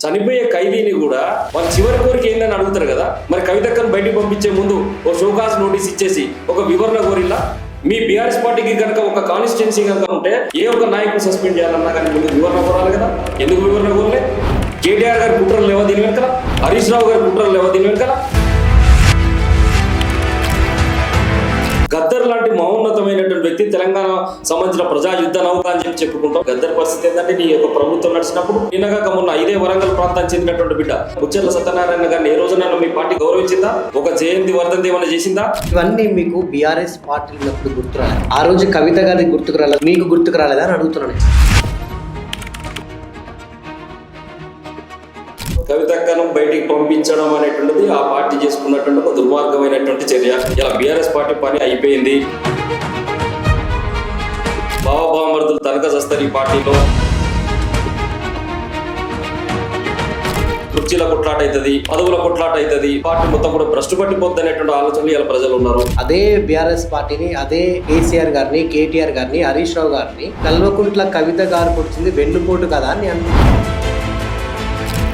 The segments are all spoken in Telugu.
చనిపోయే ఖైదీని కూడా వాళ్ళ చివరి కోరిక ఏందని అడుగుతారు కదా. మరి కవితక్కను బయటికి పంపించే ముందు ఓ షోకాస్ నోటీస్ ఇచ్చేసి ఒక వివరణ కోరిలా? మీ బీఆర్ఎస్ పార్టీకి కనుక ఒక కాన్స్టిట్యున్సీ కనుక ఉంటే ఏ ఒక్క నాయకుడు సస్పెండ్ చేయాలన్నా కానీ ముందు వివరణ కోరాలి కదా. ఎందుకు వివరణ కోరలే? కేటీఆర్ గారి కుట్రలు లేవా దీని వెనకాల? హరీష్ రావు గారి కుట్రలు లేవా దీని వెనకాల? గద్దర్ లాంటి మహోన్నతమైనటువంటి వ్యక్తి తెలంగాణ సంబంధించిన ప్రజా యుద్ధ నౌక అని చెప్పుకుంటాం. గద్దర్ పరిస్థితి ఏంటంటే నీ యొక్క ప్రభుత్వం నడిచినప్పుడు నిన్నగాక మొన్న ఇదే వరంగల్ ప్రాంతానికి చెందినటువంటి బిడ్డ ముచ్చర్ల సత్యనారాయణ గారిని ఏ రోజున మీ పార్టీ గౌరవించిందా? ఒక జయంతి వర్ధంతి ఏమైనా చేసిందా? ఇవన్నీ మీకు బీఆర్ఎస్ పార్టీ ఉన్నప్పుడు గుర్తు రాలేదు. ఆ రోజు కవిత గారికి గుర్తుకు రాలేదు, మీకు గుర్తుకు రాలేదా అని అడుగుతున్నాను. కవితక్కను బయటికి పంపించడం అనేటువంటిది ఆ పార్టీ చేసుకున్నటువంటి ఒక దుర్మార్గమైనటువంటి చర్య. ఇలా బీఆర్ఎస్ పార్టీ పని అయిపోయింది. బావబామర్దులు తనక చేస్తారు ఈ పార్టీలో. కుర్చీల కొట్లాట అవుతుంది, పదవుల కొట్లాట అవుతుంది, పార్టీ మొత్తం కూడా భ్రష్టు పట్టిపోద్ది అనేటువంటి ఆలోచనలు ఇలా ప్రజలు ఉన్నారు. అదే బీఆర్ఎస్ పార్టీని, అదే కేసీఆర్ గారిని, కేటీఆర్ గారిని, హరీష్ రావు గారిని కల్వకుంట్ల కవిత గారు పొడిచింది వెన్నుపోటు కదా అని అంటున్నారు.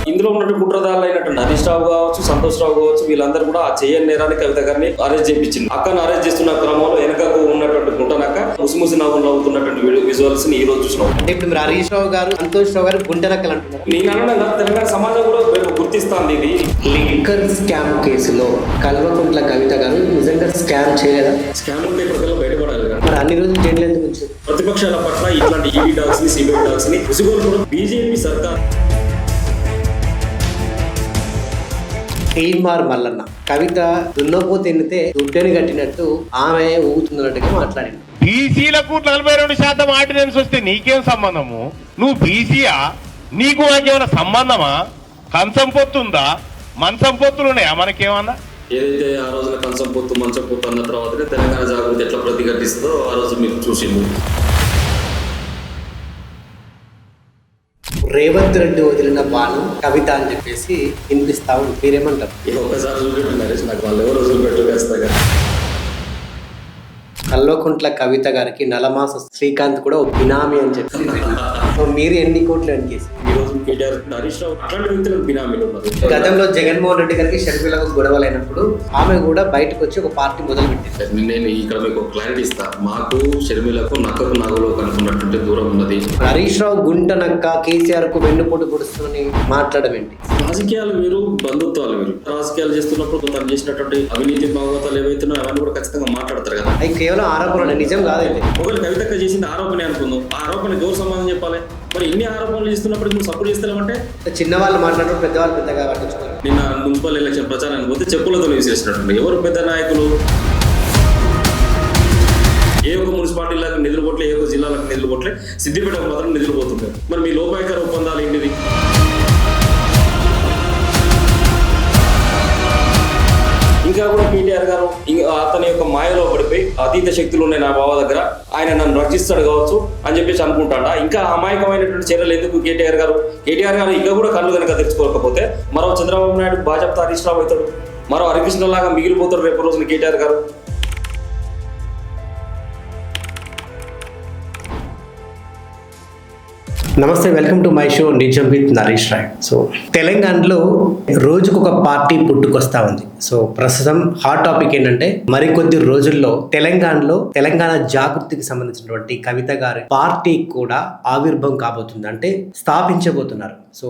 ఇందులో ఉన్నటువంటి కుట్రదారులు అయినటువంటి హరీష్ రావు కావచ్చు, సంతోష్ రావు కావచ్చు, వీళ్ళందరూ కూడా ఆ చేయని నేరాన్ని కవిత గారిని అరెస్ట్ చేయించింది. అక్కను అరెస్ట్ చేస్తున్న క్రమంలో వెనకకు ఉన్నటువంటి గుంటనక్క ముసిముసి నవ్వులు నవ్వుతున్నటువంటి విజువల్స్ ని ఈ రోజు చూసినాం. అంటే ఇప్పుడు మీరు హరీష్ రావు గారు, సంతోష్ రావు గారు గుంటనక్కలు అంటున్నారు. నేను అనగా తెలంగాణ సమాజం కూడా గుర్తిస్తాంది. ఇది లిక్కర్ స్కామ్ కేసులో కల్వకుంట్ల కవిత గారు నిజంగా స్కామ్ చేయలేదా? స్కామ్ ఉంటే ఇప్పటికల్లా బయటపడాలి కదా. మరి అన్ని రోజులు జైలు ఎందుకు ఉంచారు? ప్రతిపక్షాల పట్ల ఇట్లాంటి ఈడీ డాగ్స్ ని, సిబిఐ డాగ్స్ ని ఉసిగోలు బీజేపీ సర్కార్. తీన్మార్ మల్లన్న కవిత దున్నపోతే ఎన్నితే దుడ్డని కట్టినట్టు ఆమె ఊగుతున్నట్టుగా మాట్లాడింది. బీసీలకు 42% ఆర్డినెన్స్ వస్తే నీకేం సంబంధము? నువ్వు బీసీయా? నీకు నాకేమైనా సంబంధమా? కంచం పొత్తుందా? మంచం పొత్తులు ఉన్నాయా మనకేమన్నా? ఏదైతే ఆ రోజున కంచం పొత్తు మంచం పొత్తు అన్న తర్వాతనే తెలంగాణ జాగృతి ఎట్లా ప్రతిఘటిస్తుందో ఆ రోజు మీరు చూసింది. రేవంత్ రెడ్డి వదిలిన బాణం కవిత అని చెప్పేసి వినిపిస్తా ఉంది. మీరేమంటారు? ఒక్కసారి చూపెట్టు నరేష్, నాకు వాళ్ళు ఎవరో చూపెట్టు వేస్తా కదా. కల్వకుంట్ల కవిత గారికి నలమాస శ్రీకాంత్ కూడా ఒక బినామీ అని చెప్పి మీరు ఎన్ని కోట్లు అనికేసి ఈ రోజు కేటీఆర్, హరీష్ రావు అట్లాంటి వ్యక్తులకు బినామీలు ఉన్నారు. గతంలో జగన్మోహన్ రెడ్డి గారికి షర్మిలకు గొడవలైనప్పుడు ఆమె కూడా బయటకు వచ్చి ఒక పార్టీ మొదలు పెట్టింది. నేను ఇక్కడ మీకు క్లారిటీ ఇస్తా. మాకు షర్మిలకు నక్కకు నాగులో కనుకున్నటువంటి దూరం ఉన్నది. హరీష్ రావు గుంట నక్క కేసీఆర్ కు వెన్నుపోటు పొడుస్తుందని మాట్లాడడం ఏంటి? రాజకీయాలు వేరు, బంధుత్వాలు వేరు. రాజకీయాలు చేస్తున్నప్పుడు తను చేసినటువంటి అవినీతి భాగవతాలు ఏవైతున్నాయో అవన్నీ కూడా ఖచ్చితంగా మాట్లాడతారు కదా. అవి కేవలం ఆరోపణ, నిజం కాదండి. ఒకవేళ కవితక్క చేసింది ఆరోపణ అనుకుందాం, ఆ ఆరోపణ ఎవరు సమాధానం చెప్పాలి? మరి ఇన్ని ఆరోపణలు చేస్తున్నప్పుడు నువ్వు సపోర్ట్ చేస్తామంటే చిన్నవాళ్ళు మాట్లాడడం, పెద్దవాళ్ళు పెద్దగా పట్టించుకోవాలి. నిన్న మున్సిపల్ ఎలక్షన్ ప్రచారానికి పోతే చెప్పులతో వేసేసినట్టు ఎవరు పెద్ద నాయకులు? ఏ ఒక్క మున్సిపాలిటీలకు నిధులు పోట్లే, ఏ ఒక్క జిల్లాలకు నిధులు పోట్లే, సిద్దిపేటకు మాత్రం నిధులు పోతుంటాయి. మరి మీ లోపాయకర ఒప్పందాలు ఏంటిది? ఇంకా కూడా కేటీఆర్ గారు అతని యొక్క మాయలో పడిపోయి అతీత శక్తులు ఉన్నాయి నా బావ దగ్గర, ఆయన నన్ను రక్షిస్తాడు కావచ్చు అని చెప్పేసి అనుకుంటాడా? ఇంకా అమాయకమైనటువంటి చర్యలు ఎందుకు కేటీఆర్ గారు ఇంకా కూడా కళ్ళు కనుక తెచ్చుకోకపోతే మరో చంద్రబాబు నాయుడు భాజపా హరీష్ రావు అవుతాడు, మరో హరికృష్ణ లాగా మిగిలిపోతాడు రేపు రోజున కేటీఆర్ గారు. నమస్తే, వెల్కమ్ టు మై షో నిజం విత్ నరేష్ రాయ్. సో తెలంగాణలో రోజుకొక పార్టీ పుట్టుకొస్తా ఉంది. సో ప్రస్తుతం హాట్ టాపిక్ ఏంటంటే మరికొద్ది రోజుల్లో తెలంగాణ జాగృతికి సంబంధించినటువంటి కవిత గారి పార్టీ కూడా ఆవిర్భావం కాబోతుంది, అంటే స్థాపించబోతున్నారు. సో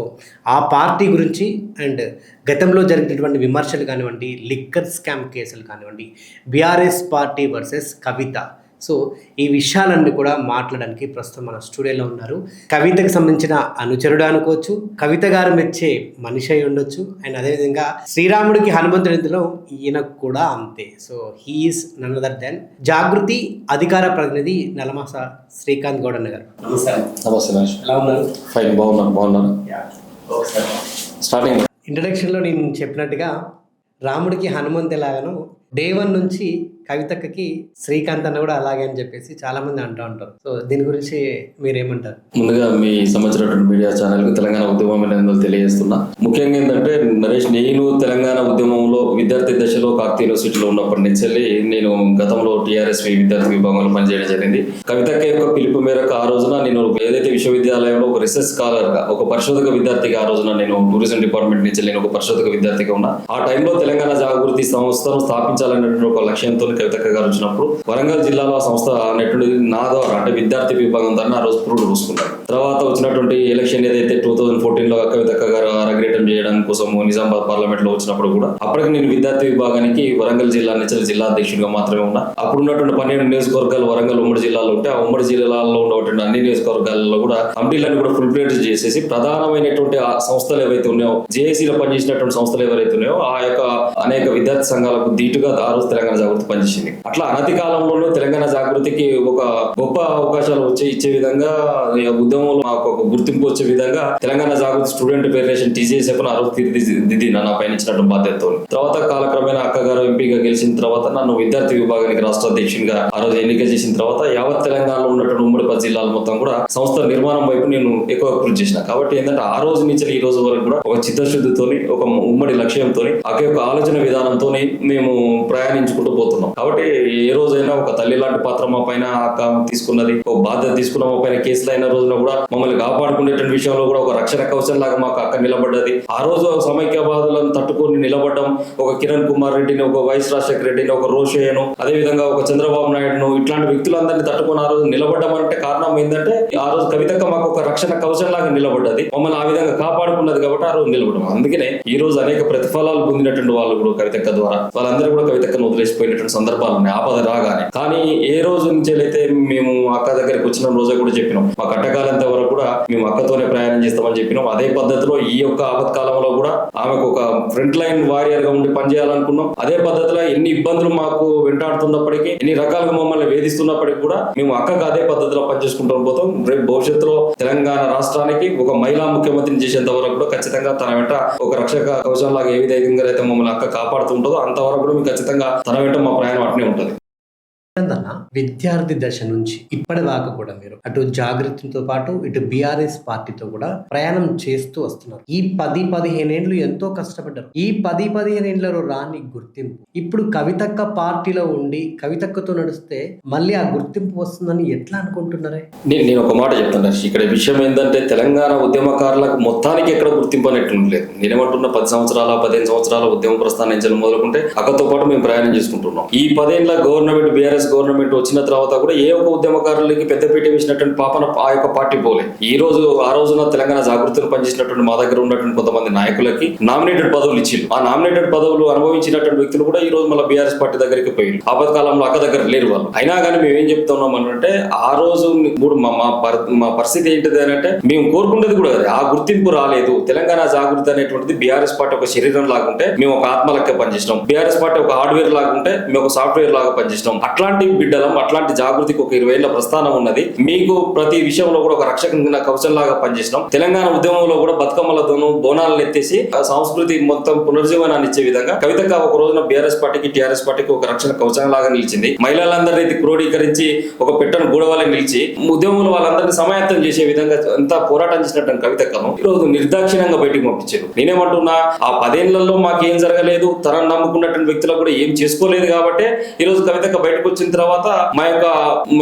ఆ పార్టీ గురించి అండ్ గతంలో జరిగినటువంటి విమర్శలు కానివ్వండి, లిక్కర్ స్కామ్ కేసులు కానివ్వండి, బీఆర్ఎస్ పార్టీ వర్సెస్ కవిత, సో ఈ విషయాలన్నీ కూడా మాట్లాడడానికి ప్రస్తుతం మన స్టూడియోలో ఉన్నారు. కవితకు సంబంధించిన అనుచరుడు అనుకోవచ్చు, కవిత గారు మెచ్చే మనిషి అయి ఉండొచ్చు, అండ్ అదేవిధంగా శ్రీరాముడికి హనుమంతుడిలో ఈయనకు కూడా అంతే. So he's none other than Jagruthi అధికార ప్రతినిధి నలమాస శ్రీకాంత్ గౌడ్ అన్న గారు. నమస్తే. ఎలా ఉన్నారు? ఫైన్, బాగున్నాను. స్టార్టింగ్ ఇంట్రడక్షన్లో నేను చెప్పినట్టుగా రాముడికి హనుమంతు ఎలాగనో డే 1 నుంచి కవితక్కకి శ్రీకాంత్ అన్న కూడా అలాగే అని చెప్పేసి చాలా మంది అంటూ ఉంటారు. సో దీని గురించి మీరేమంటారు? ముందుగా మీ సంబంధించినటువంటి మీడియా ఛానల్ కు తెలంగాణ ఉద్యమం ఏందో తెలియజేస్తున్నా. ముఖ్యంగా ఏంటంటే నరేష్, నేను తెలంగాణ ఉద్యమంలో విద్యార్థి దశలో కాకతీయ యూనివర్సిటీలో ఉన్నప్పటి నుంచి నేను గతంలో టీఆర్ఎస్ విద్యార్థి విభాగంలో పనిచేయడం జరిగింది. కవితక్క యొక్క పిలుపు మేరకు ఆ రోజున నేను ఏదైతే విశ్వవిద్యాలయంలో ఒక రీసెర్చ్ స్కాలర్ గా, ఒక పరిశోధక విద్యార్థిగా ఆ రోజున నేను టూరిజం డిపార్ట్మెంట్ నుంచి నేను ఒక పరిశోధక విద్యార్థిగా ఉన్నా. ఆ టైంలో తెలంగాణ జాగృతి సంస్థను స్థాపించాలనేటువంటి ఒక లక్ష్యంతో కవితక్క గారు వచ్చినప్పుడు వరంగల్ జిల్లాలో ఆ సంస్థ అనేటువంటి నా ద్వారా అంటే విద్యార్థి విభాగం ద్వారా ఆ రోజు పురుడు పూసుకున్నారు. తర్వాత వచ్చినటువంటి ఎలక్షన్ ఏదైతే 2014 లో కవితక్క గారు అరగ్రేటం చేయడం కోసం నిజామాబాద్ పార్లమెంట్ లో వచ్చినప్పుడు కూడా అప్పటికి నేను విద్యార్థి విభాగానికి వరంగల్ జిల్లా నుంచి జిల్లా అధ్యక్షుడిగా మాత్రమే ఉన్నా. అప్పుడు ఉన్నటువంటి 12 నియోజకవర్గాలు వరంగల్ ఉమ్మడి జిల్లాలో ఉంటే ఆ ఉమ్మడి జిల్లాలో ఉన్నటువంటి అన్ని నియోజకవర్గాల్లో కూడా కమిటీలన్నీ కూడా ఫుల్ ప్లేట్ చేసేసి ప్రధానమైనటువంటి ఆ సంస్థలు ఏవైతే ఉన్నాయో, జేఏసీలో పనిచేసినటువంటి సంస్థలు ఎవరైతే ఉన్నాయో ఆ యొక్క అనేక విద్యార్థి సంఘాలకు ధీటుగా ఆ రోజు తెలంగాణ జాగృతి పనిచేసింది. అట్లా అనతి కాలంలోనూ తెలంగాణ జాగృతికి ఒక గొప్ప అవకాశాలు ఇచ్చే విధంగా ఉద్యమంలో మాకు ఒక గుర్తింపు వచ్చే విధంగా తెలంగాణ జాగృతి స్టూడెంట్ ఫెడరేషన్ TJSF ఆ రోజు తీర్చిదిద్ది నా పైన ఇచ్చినట్టు బాధ్యతతో తర్వాత కాలక్రమేణా అక్కగారు ఎంపీగా గెలిచిన తర్వాత నన్ను విద్యార్థి విభాగానికి రాష్ట్ర అధ్యక్షునిగా ఆ రోజు ఎన్నిక చేసిన తర్వాత యావత్ తెలంగాణలో ఉన్నటువంటి ఉమ్మడి 10 జిల్లాలు మొత్తం కూడా సంస్థ నిర్మాణం వైపు నేను ఎక్కువ కృషి చేసిన. కాబట్టి ఏంటంటే ఆ రోజు నుంచి ఈ రోజు వరకు కూడా ఒక చిత్తశుద్ధితోని, ఒక ఉమ్మడి లక్ష్యంతో, ఆ యొక్క ఆలోచన విధానంతో మేము ప్రయాణించుకుంటూ పోతున్నాం. కాబట్టి ఏ రోజైనా ఒక తల్లి లాంటి పాత్ర మా పైన అక్క తీసుకున్నది, ఒక బాధ్యత తీసుకున్న మా పైన కేసులు అయిన రోజున కూడా మమ్మల్ని కాపాడుకునేటువంటి విషయంలో కూడా ఒక రక్షణ కవచం లాగా మాకు అక్క నిలబడ్డది. ఆ రోజు సమైక్యవాదులను తట్టుకొని నిలబడ్డం, ఒక కిరణ్ కుమార్ రెడ్డిని, ఒక వైఎస్ రాజశేఖర రెడ్డిని, ఒక రోషయ్యను, అదే విధంగా ఒక చంద్రబాబు నాయుడును, ఇట్లాంటి వ్యక్తులందరినీ తట్టుకొని ఆ రోజు నిలబడ్డం అంటే కారణం ఏంటంటే ఆ రోజు కవితక్క మాకు ఒక రక్షణ కవచం లాగా నిలబడ్డది, మమ్మల్ని ఆ విధంగా కాపాడుకున్నది కాబట్టి ఆ రోజు నిలబడడం. అందుకనే ఈ రోజు అనేక ప్రతిఫలాలు పొందినటువంటి వాళ్ళు కూడా కవితక్క ద్వారా వాళ్ళందరూ కూడా కవితక్కను వదిలేసిపోయినటువంటి సందర్భాలు ఉన్నాయి ఆపద రాగానే. కానీ ఏ రోజు నుంచి అయితే మేము అక్క దగ్గరికి వచ్చిన రోజే కూడా చెప్పినాం, మా కట్టకాలంత వరకు కూడా మేము అక్కతోనే ప్రయాణం చేస్తామని చెప్పినాం. అదే పద్ధతిలో ఈ యొక్క ఆపత్కాలంలో కూడా ఆమెకు ఒక ఫ్రంట్ లైన్ వారియర్ గా ఉండి పనిచేయాలనుకున్నాం. అదే పద్ధతిలో ఎన్ని ఇబ్బందులు మాకు వెంటాడుతున్నప్పటికీ, ఎన్ని రకాలుగా మమ్మల్ని వేధిస్తున్నప్పటికీ కూడా మేము అక్కకు అదే పద్ధతిలో పనిచేసుకుంటూ పోతాం. రేపు భవిష్యత్తులో తెలంగాణ రాష్ట్రానికి ఒక మహిళా ముఖ్యమంత్రిని చేసేంత వరకు కూడా ఖచ్చితంగా తన వెంట ఒక రక్షక కవచం లాగా ఏ విధంగా అయితే మమ్మల్ని అక్క కాపాడుతూ ఉంటుందో అంతవరకు కూడా మేము ఖచ్చితంగా తన వెంట మా ప్రయాణం అట్నే ఉంటుంది. విద్యార్థి దశ నుంచి ఇప్పటిదాకా కూడా మీరు అటు జాగృతితో పాటు ఇటు బీఆర్ఎస్ పార్టీతో కూడా ప్రయాణం చేస్తూ వస్తున్నారు. ఈ 10-15 ఏళ్ళు ఎంతో కష్టపడ్డారు. ఈ 10-15 ఏళ్లలో రాని గుర్తింపు ఇప్పుడు కవితక్క పార్టీలో ఉండి కవితక్కతో నడిస్తే మళ్ళీ ఆ గుర్తింపు వస్తుందని ఎట్లా అనుకుంటున్నారే? నేను ఒక మాట చెప్తాను. ఇక్కడ విషయం ఏంటంటే తెలంగాణ ఉద్యమకారులకు మొత్తానికి ఎక్కడ గుర్తింపు అనేట్టు లేదు. నేనేమంటున్నా 10 సంవత్సరాల 15 సంవత్సరాల ఉద్యమ ప్రస్థానం నుంచి మొదలుకుంటే అక్కతో పాటు మేము ప్రయాణం చేసుకుంటున్నాం. ఈ 10 ఏళ్ల గవర్నమెంట్ బీఆర్ఎస్ గవర్నమెంట్ వచ్చిన తర్వాత కూడా ఏ ఒక్క ఉద్యమకారులకి పెద్దపీట వేసినటువంటి పాపన ఆ యొక్క పార్టీ పోలే. ఈ రోజు ఆ రోజున తెలంగాణ జాగృతిలో పనిచేసినటువంటి మా దగ్గర ఉన్నటువంటి కొంతమంది నాయకులకి నామినేటెడ్ పదవులు ఇచ్చిండ్రు. ఆ నామినేటెడ్ పదవులు అనుభవించినటువంటి వ్యక్తులు కూడా ఈ రోజు మళ్ళీ బీఆర్ఎస్ పార్టీ దగ్గరికి పోయింది. ఆపత్కాలంలో అక్క దగ్గర లేరు వాళ్ళు. అయినా కానీ మేము ఏం చెప్తున్నాం అంటే ఆ రోజు మా పరిస్థితి ఏంటిది అని అంటే మేము కోరుకునేది కూడా ఆ గుర్తింపు రాలేదు. తెలంగాణ జాగృతి అనేటువంటిది బీఆర్ఎస్ పార్టీ ఒక శరీరం లాగుంటే మేము ఒక ఆత్మ లెక్క పనిచేసినాం. బీఆర్ఎస్ పార్టీ ఒక హార్డ్వేర్ లాగుంటే మేము ఒక సాఫ్ట్వేర్ లాగా పనిచేసినాం. అట్లాంటి బిడ్డలం, అట్లాంటి జాగృతికి ఒక 20 ఏళ్ల ప్రస్థానం ఉన్నది. మీకు ప్రతి విషయంలో కూడా ఒక రక్షక కవచం లాగా పనిచేసినాం. తెలంగాణ ఉద్యమంలో కూడా బతుకమ్మలతోనూ బోనాలను ఎత్తేసి సంస్కృతి మొత్తం పునర్జీవనాన్ని ఇచ్చే విధంగా కవితక్క ఒక రోజున బీఆర్ఎస్ పార్టీకి టీఆర్ఎస్ పార్టీకి ఒక రక్షణ కవచం లాగా నిలిచింది. మహిళలందరినీ క్రోడీకరించి ఒక పెట్టను గూడవాళ్ళ నిలిచి ఉద్యమంలో వాళ్ళందరినీ సమాయత్తం చేసే విధంగా ఎంత పోరాటం చేసినట్టు కవితక్కను ఈ రోజు నిర్దాక్షిణ్యంగా బయటికి పంపించారు. నేనేమంటున్నా, ఆ 10 ఏళ్లలో మాకేం జరగలేదు, తనను నమ్ముకున్నటువంటి వ్యక్తులకు కూడా ఏం చేసుకోలేదు కాబట్టి ఈ రోజు కవితక్క బయటకు వచ్చిన తర్వాత మా యొక్క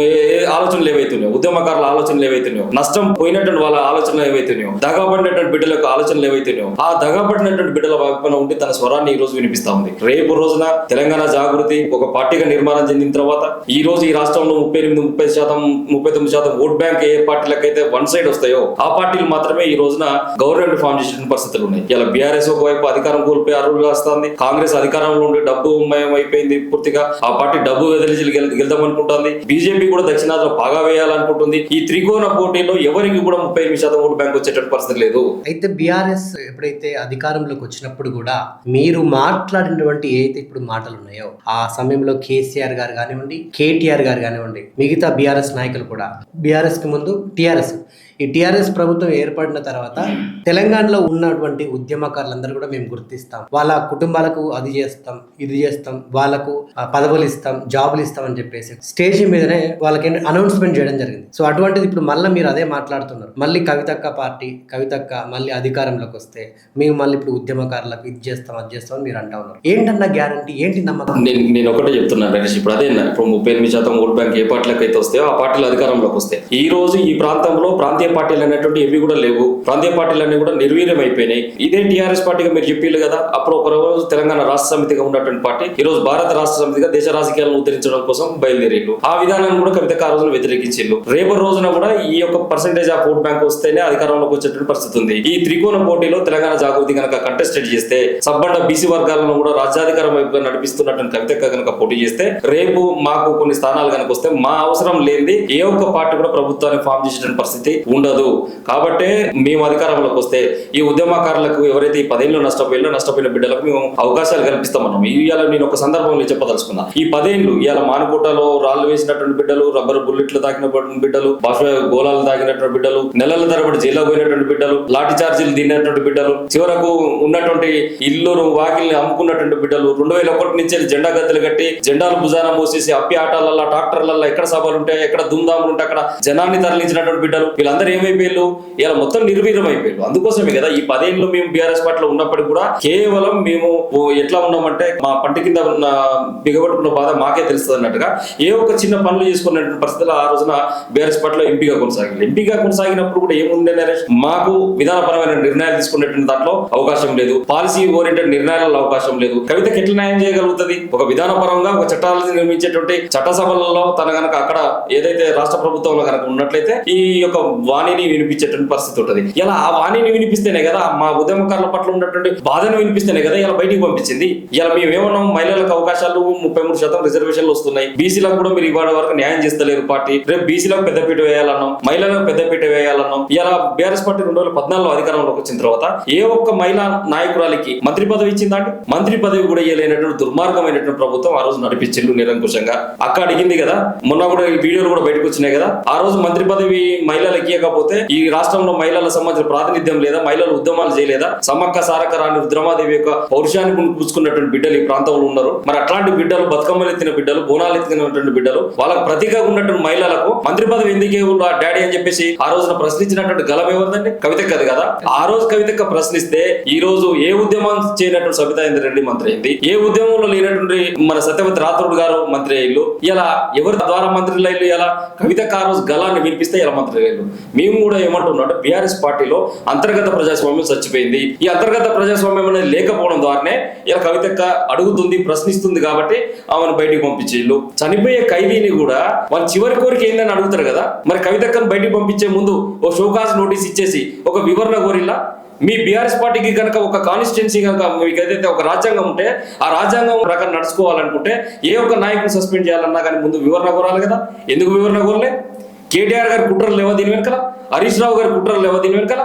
ఆలోచనలు ఏవైతున్నాయో, ఉద్యమకారుల ఆలోచనలు ఏవైతున్నాయో, నష్టం పోయినటువంటి వాళ్ళ ఆలోచనలు ఏవైతున్నాయో, దగాపడినటువంటి బిడ్డల యొక్క ఆలోచనలు ఏవైతున్నాయో, ఆ దగాపడినటువంటి బిడ్డల వైపున ఉండి తన స్వరాన్ని ఈ రోజు వినిపిస్తా ఉంది. రేపు రోజున తెలంగాణ జాగృతి ఒక పార్టీగా నిర్మాణం చెందిన తర్వాత ఈ రోజు ఈ రాష్ట్రంలో 38-30% ఓట్ బ్యాంక్ ఏ పార్టీలకైతే వన్ సైడ్ వస్తాయో ఆ పార్టీలు మాత్రమే ఈ రోజున గవర్నమెంట్ ఫామ్ చేసిన పరిస్థితులు ఉన్నాయి. ఇలా బీఆర్ఎస్ ఒకవైపు అధికారం కోల్పోయి అర్హులుగా వస్తుంది, కాంగ్రెస్ అధికారంలో ఉండి డబ్బు మయం అయిపోయింది పూర్తిగా, ఆ పార్టీ డబ్బు వెదలిచి గెలుద్దాం అనుకుంటుంది. బీజేపీ కూడా దక్షిణాదిలో బాగా వేయాలనుకుంటుంది. ఈ త్రికోణ పోటీలో ఎవరికి కూడా 38% ఓటు బ్యాంక్ వచ్చేటువంటి పరిస్థితి లేదు. అయితే బీఆర్ఎస్ ఎప్పుడైతే అధికారంలోకి వచ్చినప్పుడు కూడా మీరు మాట్లాడినటువంటి ఏదైతే ఇప్పుడు మాటలు ఉన్నాయో ఆ సమయంలో కేసీఆర్ గారు కానివ్వండి, కేటీఆర్ గారు కానివ్వండి, మిగతా బీఆర్ఎస్ నాయకులు కూడా బీఆర్ఎస్ కి ముందు టీఆర్ఎస్ ఈ టీఆర్ఎస్ ప్రభుత్వం ఏర్పడిన తర్వాత తెలంగాణలో ఉన్నటువంటి ఉద్యమకారులందరూ కూడా మేము గుర్తిస్తాం, వాళ్ళ కుటుంబాలకు అది చేస్తాం, ఇది చేస్తాం, వాళ్ళకు పదవులు ఇస్తాం, జాబులు ఇస్తాం అని చెప్పేసి స్టేజ్ మీదనే వాళ్ళకి అనౌన్స్మెంట్ చేయడం జరిగింది. సో అటువంటిది ఇప్పుడు మళ్ళీ మీరు అదే మాట్లాడుతున్నారు. మళ్ళీ కవితక్క పార్టీ, కవితక్క మళ్ళీ అధికారంలోకి వస్తే మేము మళ్ళీ ఇప్పుడు ఉద్యమకారులకు ఇది చేస్తాం, అది చేస్తాం అని మీరు అంటా ఉన్నారు. ఏంటన్న గ్యారంటీ, ఏంటి నమ్మకం? నేను ఒకటే చెప్తున్నాను రమేష్, ఇప్పుడు అదే ఇప్పుడు 38% ఓట్ బ్యాంక్ ఏ పార్టీలకు అయితే వస్తాయో ఆ పార్టీలు అధికారంలోకి వస్తాయి. ఈ రోజు ఈ ప్రాంతంలో ప్రాంతీయ పార్టీలు అనేటువంటి ఏవి కూడా లేవు, ప్రాంతీయ పార్టీలు అన్ని కూడా నిర్వీర్యం అయిపోయినాయి. ఇదే టీఆర్ఎస్ పార్టీగా మీరు చెప్పిల్లు కదా, అప్పుడు ఒక రోజు తెలంగాణ రాష్ట్ర సమితిగా ఉన్నటువంటి పార్టీ ఈ రోజు భారత రాష్ట్ర సమితిగా దేశ రాజకీయాలను ఉద్ధరించడం కోసం బయలుదేరిల్లు. ఆ విధానాన్ని కూడా కవితకు ఆ రోజున వ్యతిరేకించిల్లు. రేపు రోజున కూడా ఈ యొక్క పర్సెంటేజ్ ఆఫ్ ఓట్ బ్యాంక్ వస్తేనే అధికారంలోకి వచ్చేటువంటి పరిస్థితి ఉంది. ఈ త్రికోణ పోటీలో తెలంగాణ జాగృతి కనుక కంటెస్టెడ్ చేస్తే, సబ్బండ బీసీ వర్గాలను కూడా రాజ్యాధికారం వైపుగా నడిపిస్తున్నటువంటి కవితక్క కనుక పోటీ చేస్తే, రేపు మాకు కొన్ని స్థానాలు కనుక వస్తే మా అవసరం లేనిది ఏ ఒక్క పార్టీ కూడా ప్రభుత్వాన్ని ఫామ్ చేసేటువంటి పరిస్థితి ఉండదు. కాబట్టే మేము అధికారంలోకి వస్తే ఈ ఉద్యమకారులకు ఎవరైతే ఈ 10 ఏళ్ళు నష్టపోయిన బిడ్డలకు మేము అవకాశాలు కల్పిస్తామన్నాం. ఇవాళ నేను ఒక సందర్భంలో చెప్పదలుచుకున్నా, ఈ 10 ఏళ్ళు ఇవాళ మానుకోటలో రాళ్లు వేసినటువంటి బిడ్డలు, రబ్బర్ బుల్లెట్లు తాకినటువంటి బిడ్డలు, బాష్ప గోళాలు తాకినటువంటి బిడ్డలు, నెలల తరబడి జైల్లో పోయినటువంటి బిడ్డలు, లాఠీ చార్జీలు తిన్నటువంటి బిడ్డలు, చివరకు ఉన్నటువంటి ఇల్లు వాకిల్ని అమ్ముకున్నటువంటి బిడ్డలు, 2001 నుంచి జెండా గద్దెలు కట్టి జెండాలు భుజాన మోసేసి అప్పి ఆటలల్లో, ట్రాక్టర్లలో ఎక్కడ సభలు ఉంటాయి, ఎక్కడ దుమ్దాములు ఉంటాయి అక్కడ జనాన్ని తరలించినటువంటి బిడ్డలు, వీళ్ళందరూ ఏమైపోయారు? ఇలా మొత్తం నిర్వీర్యం అయిపోయారు. అందుకోసమే కదా ఈ 10 ఏళ్ళు మేము బీఆర్ఎస్ పార్టీలో ఉన్నప్పటికీ కూడా కేవలం మేము ఎట్లా ఉన్నామంటే మా పంటి కింద బిగబట్టుకున్న బాధ మాకే తెలుస్తుంది అన్నట్టుగా ఏ ఒక్క చిన్న పనులు చేసుకున్నటువంటి పరిస్థితుల్లో ఆ రోజున బీఆర్ఎస్ పార్టీలో ఎంపీగా కొనసాగినప్పుడు కూడా ఏముండే నరేష్, మాకు విధానపరమైన నిర్ణయాలు తీసుకునేటువంటి దాంట్లో అవకాశం లేదు, పాలసీ ఓరియంటెడ్ నిర్ణయాలలో అవకాశం లేదు. కవితకి ఎట్లా న్యాయం చేయగలుగుతుంది? ఒక విధానపరంగా ఒక చట్టాలను నిర్మించేటువంటి చట్టసభలలో తన కనుక అక్కడ ఏదైతే రాష్ట్ర ప్రభుత్వంలో కనుక ఉన్నట్లయితే ఈ యొక్క వాణిని వినిపించేటువంటి పరిస్థితి ఉంటుంది. ఇలా ఆ వాణిని వినిపిస్తేనే కదా, మా ఉద్యమకారుల పట్ల ఉన్నటువంటి బాధను వినిపిస్తేనే కదా ఇలా బయటికి పంపించింది. ఇలా మేమేమన్నాం, మహిళలకు అవకాశాలు 33% రిజర్వేషన్లు వస్తున్నాయి, బీసీలకు కూడా మీరు ఇవాళ వరకు న్యాయం చేస్తలేరు పార్టీ, రేపు బీసీలకు పెద్దపీట వేయాలన్నాం, మహిళలకు పెద్దపీట వేయాలన్నాం. ఇలా బీఆర్ఎస్ పార్టీ 2014 అధికారంలోకి వచ్చిన తర్వాత ఏ ఒక్క మహిళా నాయకురాలికి మంత్రి పదవి ఇచ్చిందండి? మంత్రి పదవి కూడా ఇవ్వలేనటువంటి దుర్మార్గమైనటువంటి ప్రభుత్వం ఆ రోజు నడిపించిండు నిరంకుశంగా. అక్క అడిగింది కదా, మొన్న కూడా ఈ వీడియోలు కూడా బయటకు వచ్చినాయి కదా, ఆ రోజు మంత్రి పదవి మహిళలకు ఇవ్వకపోతే ఈ రాష్ట్రంలో మహిళలకు సంబంధించిన ప్రాతినిధ్యం లేదా, మహిళలు ఉద్యమాలు చేయలేదా? సమ్మక్క సారక్క రాణి రుద్రమాదేవి యొక్క పౌరుషాన్ని పుచ్చుకున్నటువంటి బిడ్డలు ఈ ప్రాంతంలో ఉన్నారు. మరి అట్లాంటి బిడ్డలు, బతుకమ్మలు ఎత్తిన బిడ్డలు, బోనాలు ఎత్తినటువంటి బిడ్డలు, వాళ్ళకు ప్రతిగా ఉన్నటువంటి మహిళలకు మంత్రి పదవి ఎందుకే డాడీ అని చెప్పేసి ఆ రోజున ప్రశ్నించినటువంటి గలం ఎవరిదండి? కవితక్క కదా. ఆ రోజు కవితక్క ప్రశ్నిస్తే ఈ రోజు ఏ ఉద్యమం చేయనటువంటి సబితా ఇంద్రారెడ్డి మంత్రి అయింది, ఏ ఉద్యమంలో లేనటువంటి మన సత్యవతి రాథోడ్ గారు మంత్రి అయ్యారు. ఇలా ఎవరి ద్వారా మంత్రులు అయ్యారు? ఇలా కవితక్క ఆ రోజు గలాన్ని వినిపిస్తే ఇలా మంత్రి అయ్యారు. మేము కూడా ఏమంటున్నాం అంటే బీఆర్ఎస్ పార్టీలో అంతర్గత ప్రజాస్వామ్యం చచ్చిపోయింది. ఈ అంతర్గత ప్రజాస్వామ్యం అనేది లేకపోవడం ద్వారానే ఇలా కవితక్క అడుగుతుంది, ప్రశ్నిస్తుంది కాబట్టి ఆమెను బయటికి పంపించేళ్ళు. చనిపోయే ఖైదీని కూడా వాళ్ళ చివరి కోరిక ఏందని అడుగుతారు కదా, మరి కవితక్కను బయటికి పంపించే ముందు ఓ షోకాజ్ నోటీస్ ఇచ్చేసి ఒక వివరణ కోరిల్లా? మీ బీఆర్ఎస్ పార్టీకి కనుక ఒక కాన్స్టిట్యున్సీ కనుక మీకు ఏదైతే ఒక రాజ్యాంగం ఉంటే ఆ రాజ్యాంగం ప్రకారం నడుచుకోవాలనుకుంటే ఏ ఒక్క నాయకుని సస్పెండ్ చేయాలన్నా కానీ ముందు వివరణ కోరాలి కదా. ఎందుకు వివరణ కోరలే? కేటీఆర్ గారి కుట్రలు లేవా దీని వెనకాల? హరీష్ రావు గారి కుట్రలు లేవా దీని వెనకాల?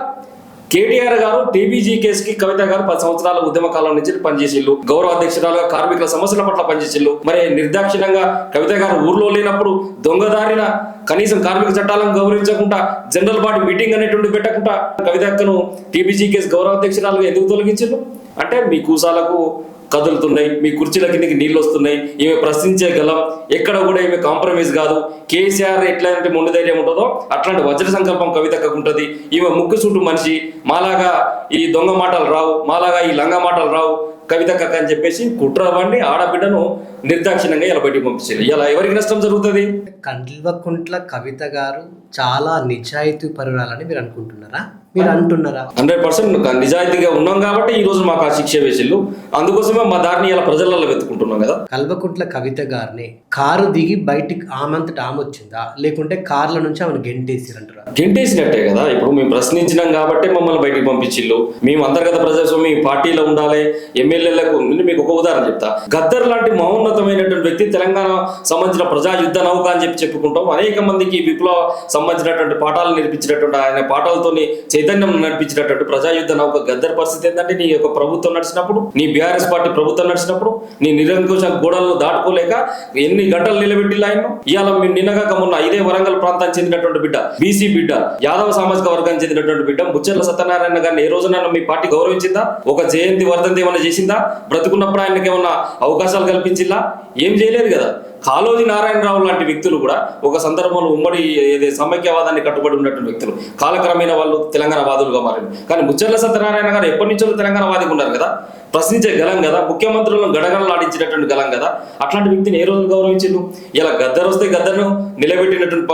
కేటీఆర్ గారు టీబీజీ కేసుకి కవిత గారు 10 సంవత్సరాల ఉద్యమ కాలం నుంచి పనిచేసిల్లు, గౌరవ అధ్యక్షురాలుగా కార్మికుల సమస్యల పట్ల పనిచేసిల్లు. మరి నిర్దాక్షిణ్యంగా కవిత గారు ఊర్లో లేనప్పుడు దొంగదారిన కనీసం కార్మిక చట్టాలను గౌరవించకుండా జనరల్ బాడీ మీటింగ్ అనేటువంటి పెట్టకుండా కవితక్కను టీబీజీ కేసు గౌరవ అధ్యక్షురాలుగా ఎందుకు తొలగించారు? అంటే మీ కూసాలకు కదులుతున్నాయి, మీ కుర్చీల కిందకి నీళ్ళు వస్తున్నాయి. ఈమె ప్రశ్నించే గలం, ఎక్కడ కూడా ఈమె కాంప్రమైజ్ కాదు. కేసీఆర్ ఎట్లాంటి మొండి ధైర్యం ఉంటుందో అట్లాంటి వజ్ర సంకల్పం కవితక్కకు ఉంటుంది. ఈమె ముక్కు సూటు మనిషి, మాలాగా ఈ దొంగ మాటలు రావు, మాలాగా ఈ లంగ మాటలు రావు కవితక్క అని చెప్పేసి కుట్ర బండి ఆడబిడ్డను నిర్దాక్షిణ్యంగా ఇలా బయటికి పంపించారు. ఇలా ఎవరికి నష్టం జరుగుతుంది? కల్వకుంట్ల కవిత గారు చాలా నిజాయితీ పరురాలని మీరు అనుకుంటున్నారా? మీరు అంటున్నారా? 100% నిజాయితీగా ఉన్నాం కాబట్టి ఈ రోజు మాకు ఆ శిక్ష వేసిల్లు. అందుకోసమే మా దారిని ఇలా ప్రజలలో వెతుకుంటున్నాం కదా. కల్వకుంట్ల కవిత గారిని కారు దిగి బయటికి ఆమంతట ఆమె వచ్చిందా, లేకుంటే కార్ల నుంచి ఆమెను గెంటేసిరంటారా? గెంటేసినట్టే కదా. ఇప్పుడు మేము ప్రశ్నించినాం కాబట్టి మమ్మల్ని బయటికి పంపించిల్లు. మేము అంతర్గత ప్రజాస్వామ్యం పార్టీలో ఉండాలి, ఎమ్మెల్యేలకు. మీకు ఒక ఉదాహరణ చెప్తా. గద్దర్ లాంటి మహోన్నతమైనటువంటి వ్యక్తి తెలంగాణ సంబంధించిన ప్రజా యుద్ధ నౌక అని చెప్పుకుంటాం. అనేక మందికి విప్లవ సంబంధించినటువంటి పాఠాలు నేర్పించినటువంటి ఆయన పాఠాలతోని చైతన్యం నడిపించినటువంటి ప్రజాయుద్ధ నౌక గద్దర్ పరిస్థితి ఏంటంటే నీ యొక్క ప్రభుత్వం నడిచినప్పుడు, నీ బీఆర్ఎస్ పార్టీ ప్రభుత్వం నడిచినప్పుడు నీ నిరంకుశ గోడలను దాటుకోలేక ఎన్ని గంటలు నిలబెట్టి ఆయన ఇవాళ మేము నిన్నగాక మొన్న ఇదే వరంగల్ ప్రాంతానికి చెందినటువంటి బిడ్డ, బీసీ బిడ్డ, యాదవ సామాజిక వర్గానికి చెందినటువంటి బిడ్డ ముచ్చర్ల సత్యనారాయణ గారిని ఏ రోజున మీ పార్టీ గౌరవించిందా? ఒక జయంతి వర్ధంతి ఏమన్నా చేసిందా? బ్రతుకున్నప్పుడు ఆయనకి ఏమన్నా అవకాశాలు కల్పించిందా? ఏం చేయలేదు కదా. కాళోజీ నారాయణరావు లాంటి వ్యక్తులు కూడా ఒక సందర్భంలో ఉమ్మడి సమైక్యవాదాన్ని కట్టుబడి ఉన్నటువంటి వ్యక్తులు కాలక్రమేణా వాళ్ళు తెలంగాణ వాదులుగా మారారు. కానీ ముచ్చర్ల సత్యనారాయణ గారు ఎప్పటి నుంచో తెలంగాణ వాదిగా ఉన్నారు కదా, ప్రశ్నించే గలం కదా, ముఖ్యమంత్రులను గడగడలాడించినటువంటి గలం కదా. అట్లాంటి వ్యక్తిని ఏ రోజు గౌరవించిండు? ఇలా గద్దరు వస్తే గద్దర్ను నిలబెట్టినటువంటి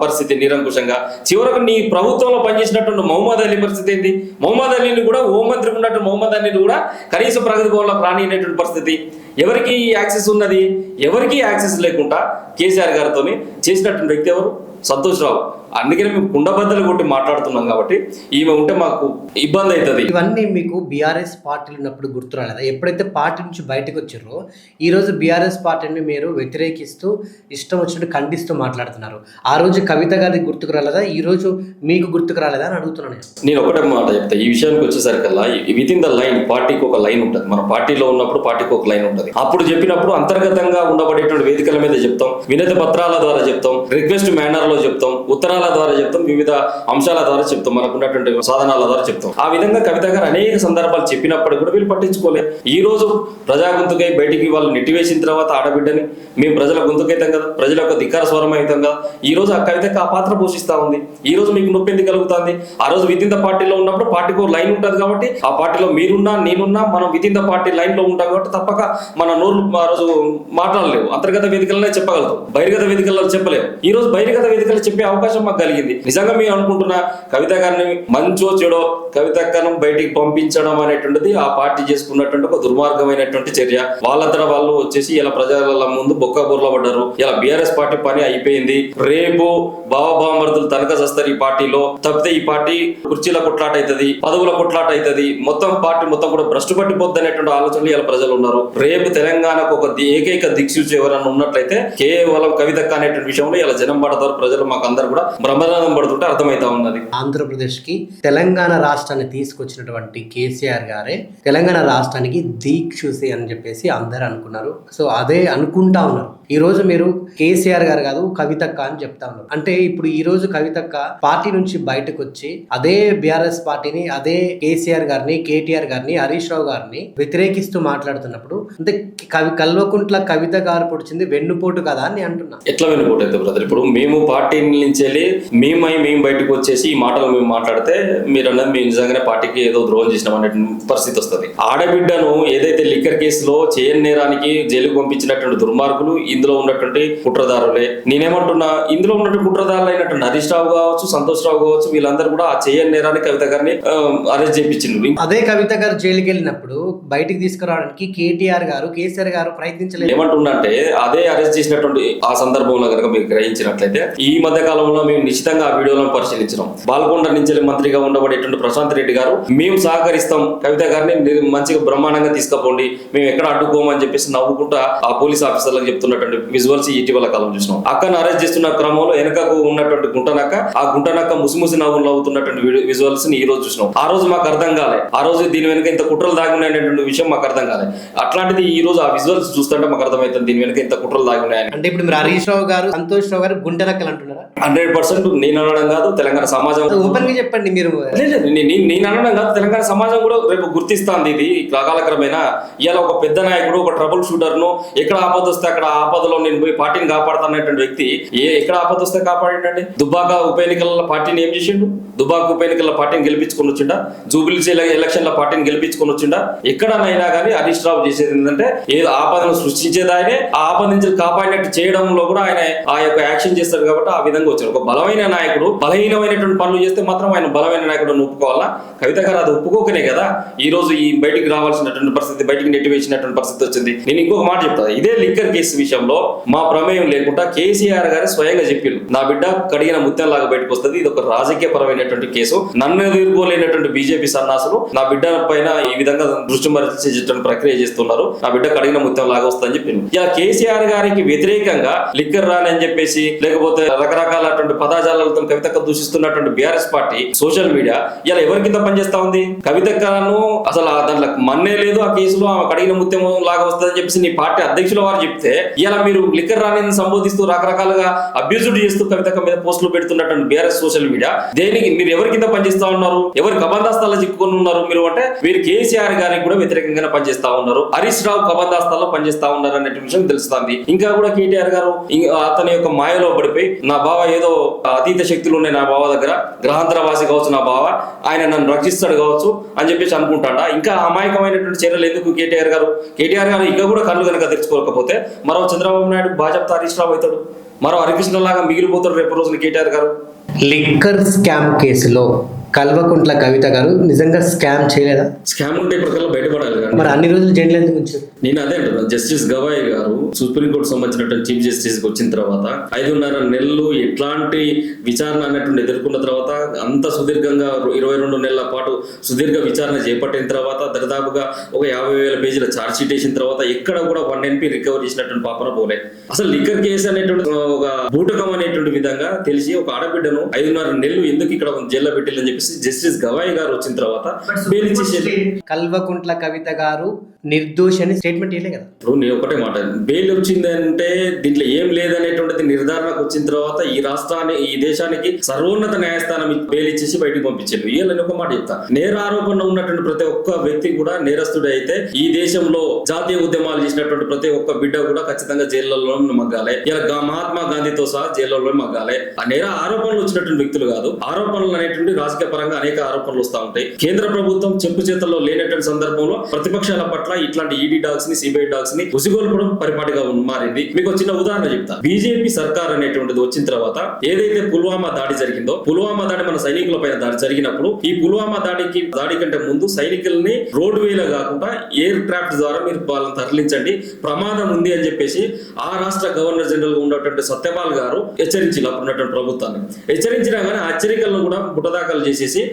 పరిస్థితి నిరంకుశంగా. చివరకు నీ ప్రభుత్వంలో పనిచేసినటువంటి మహమ్మద్ అలీ పరిస్థితి ఏంటి? మహమ్మద్ అలీని కూడా హోంమంత్రి ఉన్నటువంటి మహమ్మద్ అలీని కూడా కనీసం ప్రగతి భవన్లోకి రానియనటువంటి పరిస్థితి. ఎవరికి యాక్సెస్ ఉన్నది? ఎవరికి యాక్సెస్ లేకుండా కేసీఆర్ గారితో చేసినటువంటి వ్యక్తి ఎవరు? సంతోష్ రావు. అందుకని మేము కుండబద్దలు కొట్టి మాట్లాడుతున్నాం కాబట్టి ఈమె ఉంటే మాకు ఇబ్బంది అవుతుంది. ఇవన్నీ మీకు బీఆర్ఎస్ పార్టీలు ఉన్నప్పుడు గుర్తు రాలేదా? ఎప్పుడైతే పార్టీ నుంచి బయటకు వచ్చారో ఈరోజు బీఆర్ఎస్ పార్టీని మీరు వ్యతిరేకిస్తూ ఇష్టం వచ్చినట్టు ఖండిస్తూ మాట్లాడుతున్నారు. ఆ రోజు కవిత గారికి గుర్తుకు రాలేదా? ఈ రోజు మీకు గుర్తుకు రాలేదా అని అడుగుతున్నాను. నేను ఒకటే మాట చెప్తా. ఈ విషయానికి వచ్చేసరికల్లా విత్ ఇన్ ద లైన్ పార్టీకి ఒక లైన్ ఉంటుంది. మన పార్టీలో ఉన్నప్పుడు పార్టీకి ఒక లైన్ ఉంటుంది. అప్పుడు చెప్పినప్పుడు అంతర్గతంగా ఉండబడేటువంటి వేదికల మీద చెప్తాం, వినతి పత్రాల ద్వారా చెప్తాం, రిక్వెస్ట్ మేనర్ లో చెప్తాం, ఉత్తరాల ద్వారా చెప్తాం, వివిధ అంశాల ద్వారా చెప్తాం, మనకున్నటువంటి సాధనాల ద్వారా చెప్తాం. ఆ విధంగా కవిత గారు అనేక సందర్భాలు చెప్పినప్పుడు కూడా వీళ్ళు పట్టించుకోలేదు. ఈ రోజు ప్రజా గొంతుకై బయటికి వాళ్ళు నెట్టివేసిన తర్వాత ఆడబిడ్డని మేము ప్రజల గొంతుకైతాం కదా, ప్రజల యొక్క ధిక్కార స్వరం అవుతాం కదా. ఈ రోజు ఆ కవితకి ఆ పాత్ర పోషిస్తా ఉంది. ఈ రోజు మీకు నొప్పి ఎందుకు కలుగుతుంది? ఆ రోజు విత్ ఇన్ ద పార్టీలో ఉన్నప్పుడు పార్టీకి ఒక లైన్ ఉంటుంది కాబట్టి ఆ పార్టీలో మీరున్నా నేనున్నా మనం with in the party line లో ఉంటాం కాబట్టి తప్పక మన నోరు ఆ రోజు మాట్లాడలేవు. అంతర్గత వేదికలనే చెప్పగలుగుతాం, బహిర్గత వేదికల్లో చెప్పలేము. ఈ రోజు బహిర్గత వేదికలు చెప్పే అవకాశం మాకు కలిగింది. నిజంగా మేము అనుకుంటున్నా కవిత గారిని మంచో చెడో కవితక్కను బయటికి పంపించడం అనేటువంటిది ఆ పార్టీ చేసుకున్నటువంటి ఒక దుర్మార్గమైనటువంటి చర్య. వాళ్ళంతా వాళ్ళు వచ్చేసి ఇలా ప్రజల ముందు బొక్క బొర్ల పడ్డారు. ఇలా బీఆర్ఎస్ పార్టీ పని అయిపోయింది. రేపు బావబామర్దులు తనక చేస్తారు ఈ పార్టీలో. తప్పితే ఈ పార్టీ కుర్చీల కొట్లాట అవుతుంది, పదవుల కొట్లాట అవుతుంది, మొత్తం పార్టీ మొత్తం కూడా భ్రష్టు పట్టిపోద్ది అనేటువంటి ఆలోచనలు ఇలా ప్రజలు ఉన్నారు. రేపు తెలంగాణకు ఒక ఏకైక దిక్సూచి ఎవరన్నా ఉన్నట్లయితే కేవలం కవితక్క అనేటువంటి విషయంలో ఇలా జనం పడతారు. ప్రజలు మాకు అందరు కూడా బ్రహ్మరథం పడుతుంటే అర్థమైతా ఉన్నది. ఆంధ్రప్రదేశ్ కి తెలంగాణ రాష్ట్రాన్ని తీసుకొచ్చినటువంటి కేసీఆర్ గారే తెలంగాణ రాష్ట్రానికి దిక్సూచి అని చెప్పేసి అందరు అనుకున్నారు. సో అదే అనుకుంటా ఉన్నారు. ఈ రోజు మీరు కేసీఆర్ గారు కాదు కవితక్క అని చెప్తా ఉన్నారు. అంటే ఇప్పుడు ఈ రోజు కవితక్క పార్టీ నుంచి బయటకు వచ్చి అదే బీఆర్ఎస్ పార్టీని, అదే కేసీఆర్ గారిని, కేటీఆర్ గారిని, హరీష్ రావు గారిని వ్యతిరేకిస్తూ మాట్లాడుతున్నప్పుడు అంటే కల్వకుంట్ల కవిత గారు పొడిచింది వెన్నుపోటు కదా అని అంటున్నా. ఎట్లా వెన్నుపోటు అయితే బ్రదర్? ఇప్పుడు మేము పార్టీ నుంచి వెళ్ళి మేము బయటకు వచ్చేసి ఈ మాటలు మేము మాట్లాడితే మీరు అన్నది మేము నిజంగానే పార్టీకి ఏదో ద్రోహం చేసినాం అనే పరిస్థితి వస్తుంది. ఆడబిడ్డను ఏదైతే లిక్కర్ కేసులో చేయని నేరానికి జైలుకు పంపించినటువంటి దుర్మార్గులు ఇందులో ఉన్నటువంటి కుట్రదారులే. నేనేమంటున్నా, ఇందులో ఉన్నటువంటి కుట్రదారులు అయినటువంటి హరీష్ రావు కావచ్చు, సంతోష్ రావు కావచ్చు, వీళ్ళందరూ కూడా ఆ చేయని నేరాన్ని కవిత గారిని అరెస్ట్ చేయించిండ్రు. అదే కవిత గారు జైలుకి వెళ్ళినప్పుడు బయటికి తీసుకురావడానికి కేటీఆర్ గారు, కేసీఆర్ గారు ప్రయత్నించలేదు. ఏమంటున్నా అంటే అదే అరెస్ట్ చేసినటువంటి ఆ సందర్భంలో కనుక మీరు గ్రహించినట్లయితే ఈ మధ్య కాలంలో మేము నిశ్చితంగా ఆ వీడియోలను పరిశీలించినాం. బాల్కొండ నుంచి మంత్రిగా ఉండబడేటువంటి ప్రశాంత్ రెడ్డి గారు మేము సహకరిస్తాం, కవిత గారిని మంచిగా బ్రహ్మాండంగా తీసుకుపోండి, మేము ఎక్కడ అడ్డుకోమని చెప్పేసి నవ్వుకుంటా ఆ పోలీస్ ఆఫీసర్లకు చెప్తున్నటువంటి విజువల్స్ ఇటీవల కాలం చూసినాం. అక్కను అరెస్ట్ చేస్తున్న క్రమంలో వెనకకు ఉన్నటువంటి గుంటనక్క, ఆ గుంటనక్క ముసిముసి నవ్వులు అవుతున్నటువంటి విజువల్స్ ని ఈ రోజు చూసినాం. ఆ రోజు మాకు అర్థం కాలే, ఆ రోజు దీని వెనక ఇంత కుట్రలు దాగి ఉన్నాయనేటువంటి విషయం మాకు అర్థం కాలే. అట్లాంటిది ఈ రోజు ఆ విజువల్స్ చూస్తుంటే మాకు అర్థమవుతుంది దీని వెనక ఇంత కుట్రలు దాగి ఉన్నాయని. అంటే ఇప్పుడు మీరు హరీష్ రావు గారు, సంతోష్ రావు గారు గుంటనక్కలు అంటున్నారా? 100% నేను అనడం కాదు, తెలంగాణ సమాజం ఓపెన్ గా చెప్పండి. మీరు నేను అనడం కాదు, తెలంగాణ సమాజం కూడా రేపు గుర్తిస్తాంది. ఇది కాలక్రమేణా ఇలా ఒక పెద్ద నాయకుడు, ఒక ట్రబుల్ షూటర్ ను ఎక్కడ ఆపద వస్తే అక్కడ ఆపదలో నేను పోయి పార్టీని కాపాడుతున్నటువంటి వ్యక్తి ఎక్కడ ఆపద వస్తే కాపాడేటండి. దుబ్బాక ఉప ఎన్నికల పార్టీని ఏం చేసిండు? దుబ్బాక ఉప ఎన్నికల పార్టీని గెలిపించుకొని వచ్చిండా? జూబిలీస్ ఎలక్షన్ల పార్టీని గెలిపించుకొని వచ్చిండా? ఎక్కడనైనా కానీ హరీష్ రావు చేసేది ఏంటంటే ఏదో ఆపదను సృష్టించేది ఆయనే, ఆ ఆపద నుంచి కాపాడినట్టు చేయడంలో కూడా ఆయన ఆ యొక్క యాక్షన్ చేస్తారు కాబట్టి ఆ విధంగా వచ్చారు. ఒక బలమైన నాయకుడు బలహీనమైనటువంటి పనులు చేస్తే మాత్రం ఆయన బలమైన నాయకుడు ఒప్పుకోవాలా? కవిత గారు అది ఒప్పుకోకనే కదా ఈ రోజు ఈ బయటికి రావాల్సినటువంటి పరిస్థితి, బయటికి నెట్టివేసినటువంటి పరిస్థితి వచ్చింది. నేను ఇంకొక మాట చెప్తాను. ఇదే లిక్కర్ కేసు విషయంలో మా ప్రమేయం లేకుండా కేసీఆర్ గారు స్వయంగా చెప్పారు, నా బిడ్డ కడిగిన ముత్యంలాగా బయటకు వస్తుంది, ఇది ఒక రాజకీయ పరమైనటువంటి కేసు, నన్ను ఎదుర్కోలేనటువంటి బీజేపీ సన్నాసులు నా బిడ్డ పైన ఈ విధంగా దృష్టి మరల్చేటువంటి ప్రక్రియ చేస్తున్నారు, నా బిడ్డ కడిగిన ముత్యం లాగా వస్తుందని చెప్పింది. ఇలా కేసీఆర్ గారికి వ్యతిరేకంగా లిక్కర్ రాని అని చెప్పేసి, లేకపోతే రకరకాలటువంటి పదాజాలతో కవితక్క దూషిస్తున్నటువంటి బీఆర్ఎస్ పార్టీ సోషల్ మీడియా ఇలా ఎవరి కింద పనిచేస్తా ఉంది? కవితక్కను అసలు దాంట్లో మన్నే లేదు, ఆ కేసులో ఆమె కడిగిన ముత్యం లాగా వస్తుందని చెప్పేసి నీ పార్టీ అధ్యక్షుల వారు చెప్తే ఇలా మీరు లిక్కర్ రాణిని సంబోధిస్తూ రకరకాలుగా అబ్యూజ్డ్ చేస్తూ కవితక్క మీద పోస్టులు పెడుతున్నటువంటి బీఆర్ఎస్ సోషల్ మీడియా దేనికి మీరు ఎవరి కింద పనిచేస్తా ఉన్నారు? ఎవరి కబందాస్తాల్లో చిక్కుకొని ఉన్నారు మీరు? అంటే మీరు కేసీఆర్ గారికి కూడా వ్యతిరేకంగానే పనిచేస్తా ఉన్నారు, హరీష్ రావు కబందాస్తాల్లో పనిచేస్తా ఉన్నారు అనే విషయం తెలుస్తుంది. ఇంకా కూడా కేటీఆర్ గారు అతని యొక్క మాయలో పడిపోయి నా బావ ఏదో అతీత శక్తులు ఉన్నాయి నా బావ దగ్గర, గ్రహాంతర వాసి కావచ్చు నా బావ, ఆయన నన్ను రక్షిస్తాడు కావచ్చు అని చెప్పేసి అనుకుంటాడా? ఇంకా అమాయకమైనటువంటి చర్యలు ఎందుకు కేటీఆర్ గారు ఇంకా కూడా కళ్ళు కనుక తెచ్చుకోకపోతే మరో చంద్రబాబు నాయుడు భాజపా హరీష్ రావు అవుతాడు, మరో హరికృష్ణ లాగా మిగిలిపోతాడు రేపు రోజున కేటీఆర్ గారు. లిక్కర్ స్కామ్ కేసులో కల్వకుంట్ల కవిత గారు నిజంగా స్కామ్ చేయలేదా? స్కామ్ ఉంటే ఇప్పటికల్లా బయటపడాలి కదా. మరి అన్ని రోజులు జైలు ఎందుకు ఉంచారు? నేను అదే అంటున్నా, జస్టిస్ గవాయ్ గారు సుప్రీంకోర్టు సంబంధించినటువంటి చీఫ్ జస్టిస్ కి వచ్చిన తర్వాత 5.5 నెలలు ఎట్లాంటి విచారణ అన్నటువంటి ఎదుర్కొన్న తర్వాత అంత సుదీర్ఘంగా 22 నెలల పాటు సుదీర్ఘ విచారణ చేపట్టిన తర్వాత దాదాపుగా ఒక 50,000 పేజీల ఛార్జ్ షీట్ వేసిన తర్వాత ఎక్కడ కూడా 1 NP రికవర్ చేసినటువంటి పాపన పోలే. అసలు లిక్కర్ కేసు అనేటువంటి ఒక బూటకం అనేటువంటి విధంగా తెలిసి ఒక ఆడబిడ్డను 5.5 నెలలు ఎందుకు ఇక్కడ జైల్లో పెట్టాలని చెప్పి జస్టిస్ గవాయ్ గారు వచ్చిన తర్వాత బెయిల్ ఇచ్చేసి కల్వకుంట్ల కవిత గారు నిర్దోషి అని స్టేట్మెంట్ ఇవ్వలే కదా. ఇప్పుడు నేను ఒకటే మాట, బెయిల్ వచ్చిందంటే దీంట్లో ఏం లేదనేటువంటిది నిర్ధారణకు వచ్చిన తర్వాత ఈ దేశానికి సర్వోన్నత న్యాయస్థానం బెయిల్ ఇచ్చేసి బయటకు పంపించారు. ఇవ్వాలని ఒక మాట చెప్తా, నేర ఆరోపణ ఉన్నటువంటి ప్రతి ఒక్క వ్యక్తి కూడా నేరస్తుడే అయితే ఈ దేశంలో జాతీయ ఉద్యమాలు చేసినటువంటి ప్రతి ఒక్క బిడ్డ కూడా ఖచ్చితంగా జైళ్లలో మగ్గాలి. ఇలా మహాత్మా గాంధీతో సహా జైళ్లలో మగ్గాలి. ఆ నేర ఆరోపణలు వచ్చినటువంటి వ్యక్తులు కాదు, ఆరోపణలు అనేటువంటి రాజకీయ పరంగా అనేక ఆరోపణలు వస్తూ ఉంటాయి. కేంద్ర ప్రభుత్వం చెప్పు చేతల్లో లేనటువంటి సందర్భంలో ప్రతిపక్షాల పట్ల ఇట్లాంటి ఈడీ డాగ్స్ ని సిబిఐ డాగ్స్ ని ఉసిగొల్పడం పరిపాటిగా మారింది. మీకు చిన్న ఉదాహరణ చెప్తా. బీజేపీ సర్కార్ అనేటువంటిది వచ్చిన తర్వాత ఏదైతే పుల్వామా దాడి జరిగిందో, పుల్వామా దాడి మన సైనికుల పైన దాడి జరిగినప్పుడు ఈ పుల్వామా దాడి కంటే ముందు సైనికుల్ని రోడ్ వేలో కాకుండా ఎయిర్ క్రాఫ్ట్ ద్వారా మీరు వాళ్ళని తరలించండి, ప్రమాదం ఉంది అని చెప్పేసి ఆ రాష్ట్ర గవర్నర్ జనరల్ గా ఉన్నటువంటి సత్యపాల్ గారు హెచ్చరించి అప్పుడున్నటువంటి ప్రభుత్వాన్ని హెచ్చరించినా కానీ ఆ హెచ్చరికలను కూడా బుటదాఖలు చేసేసి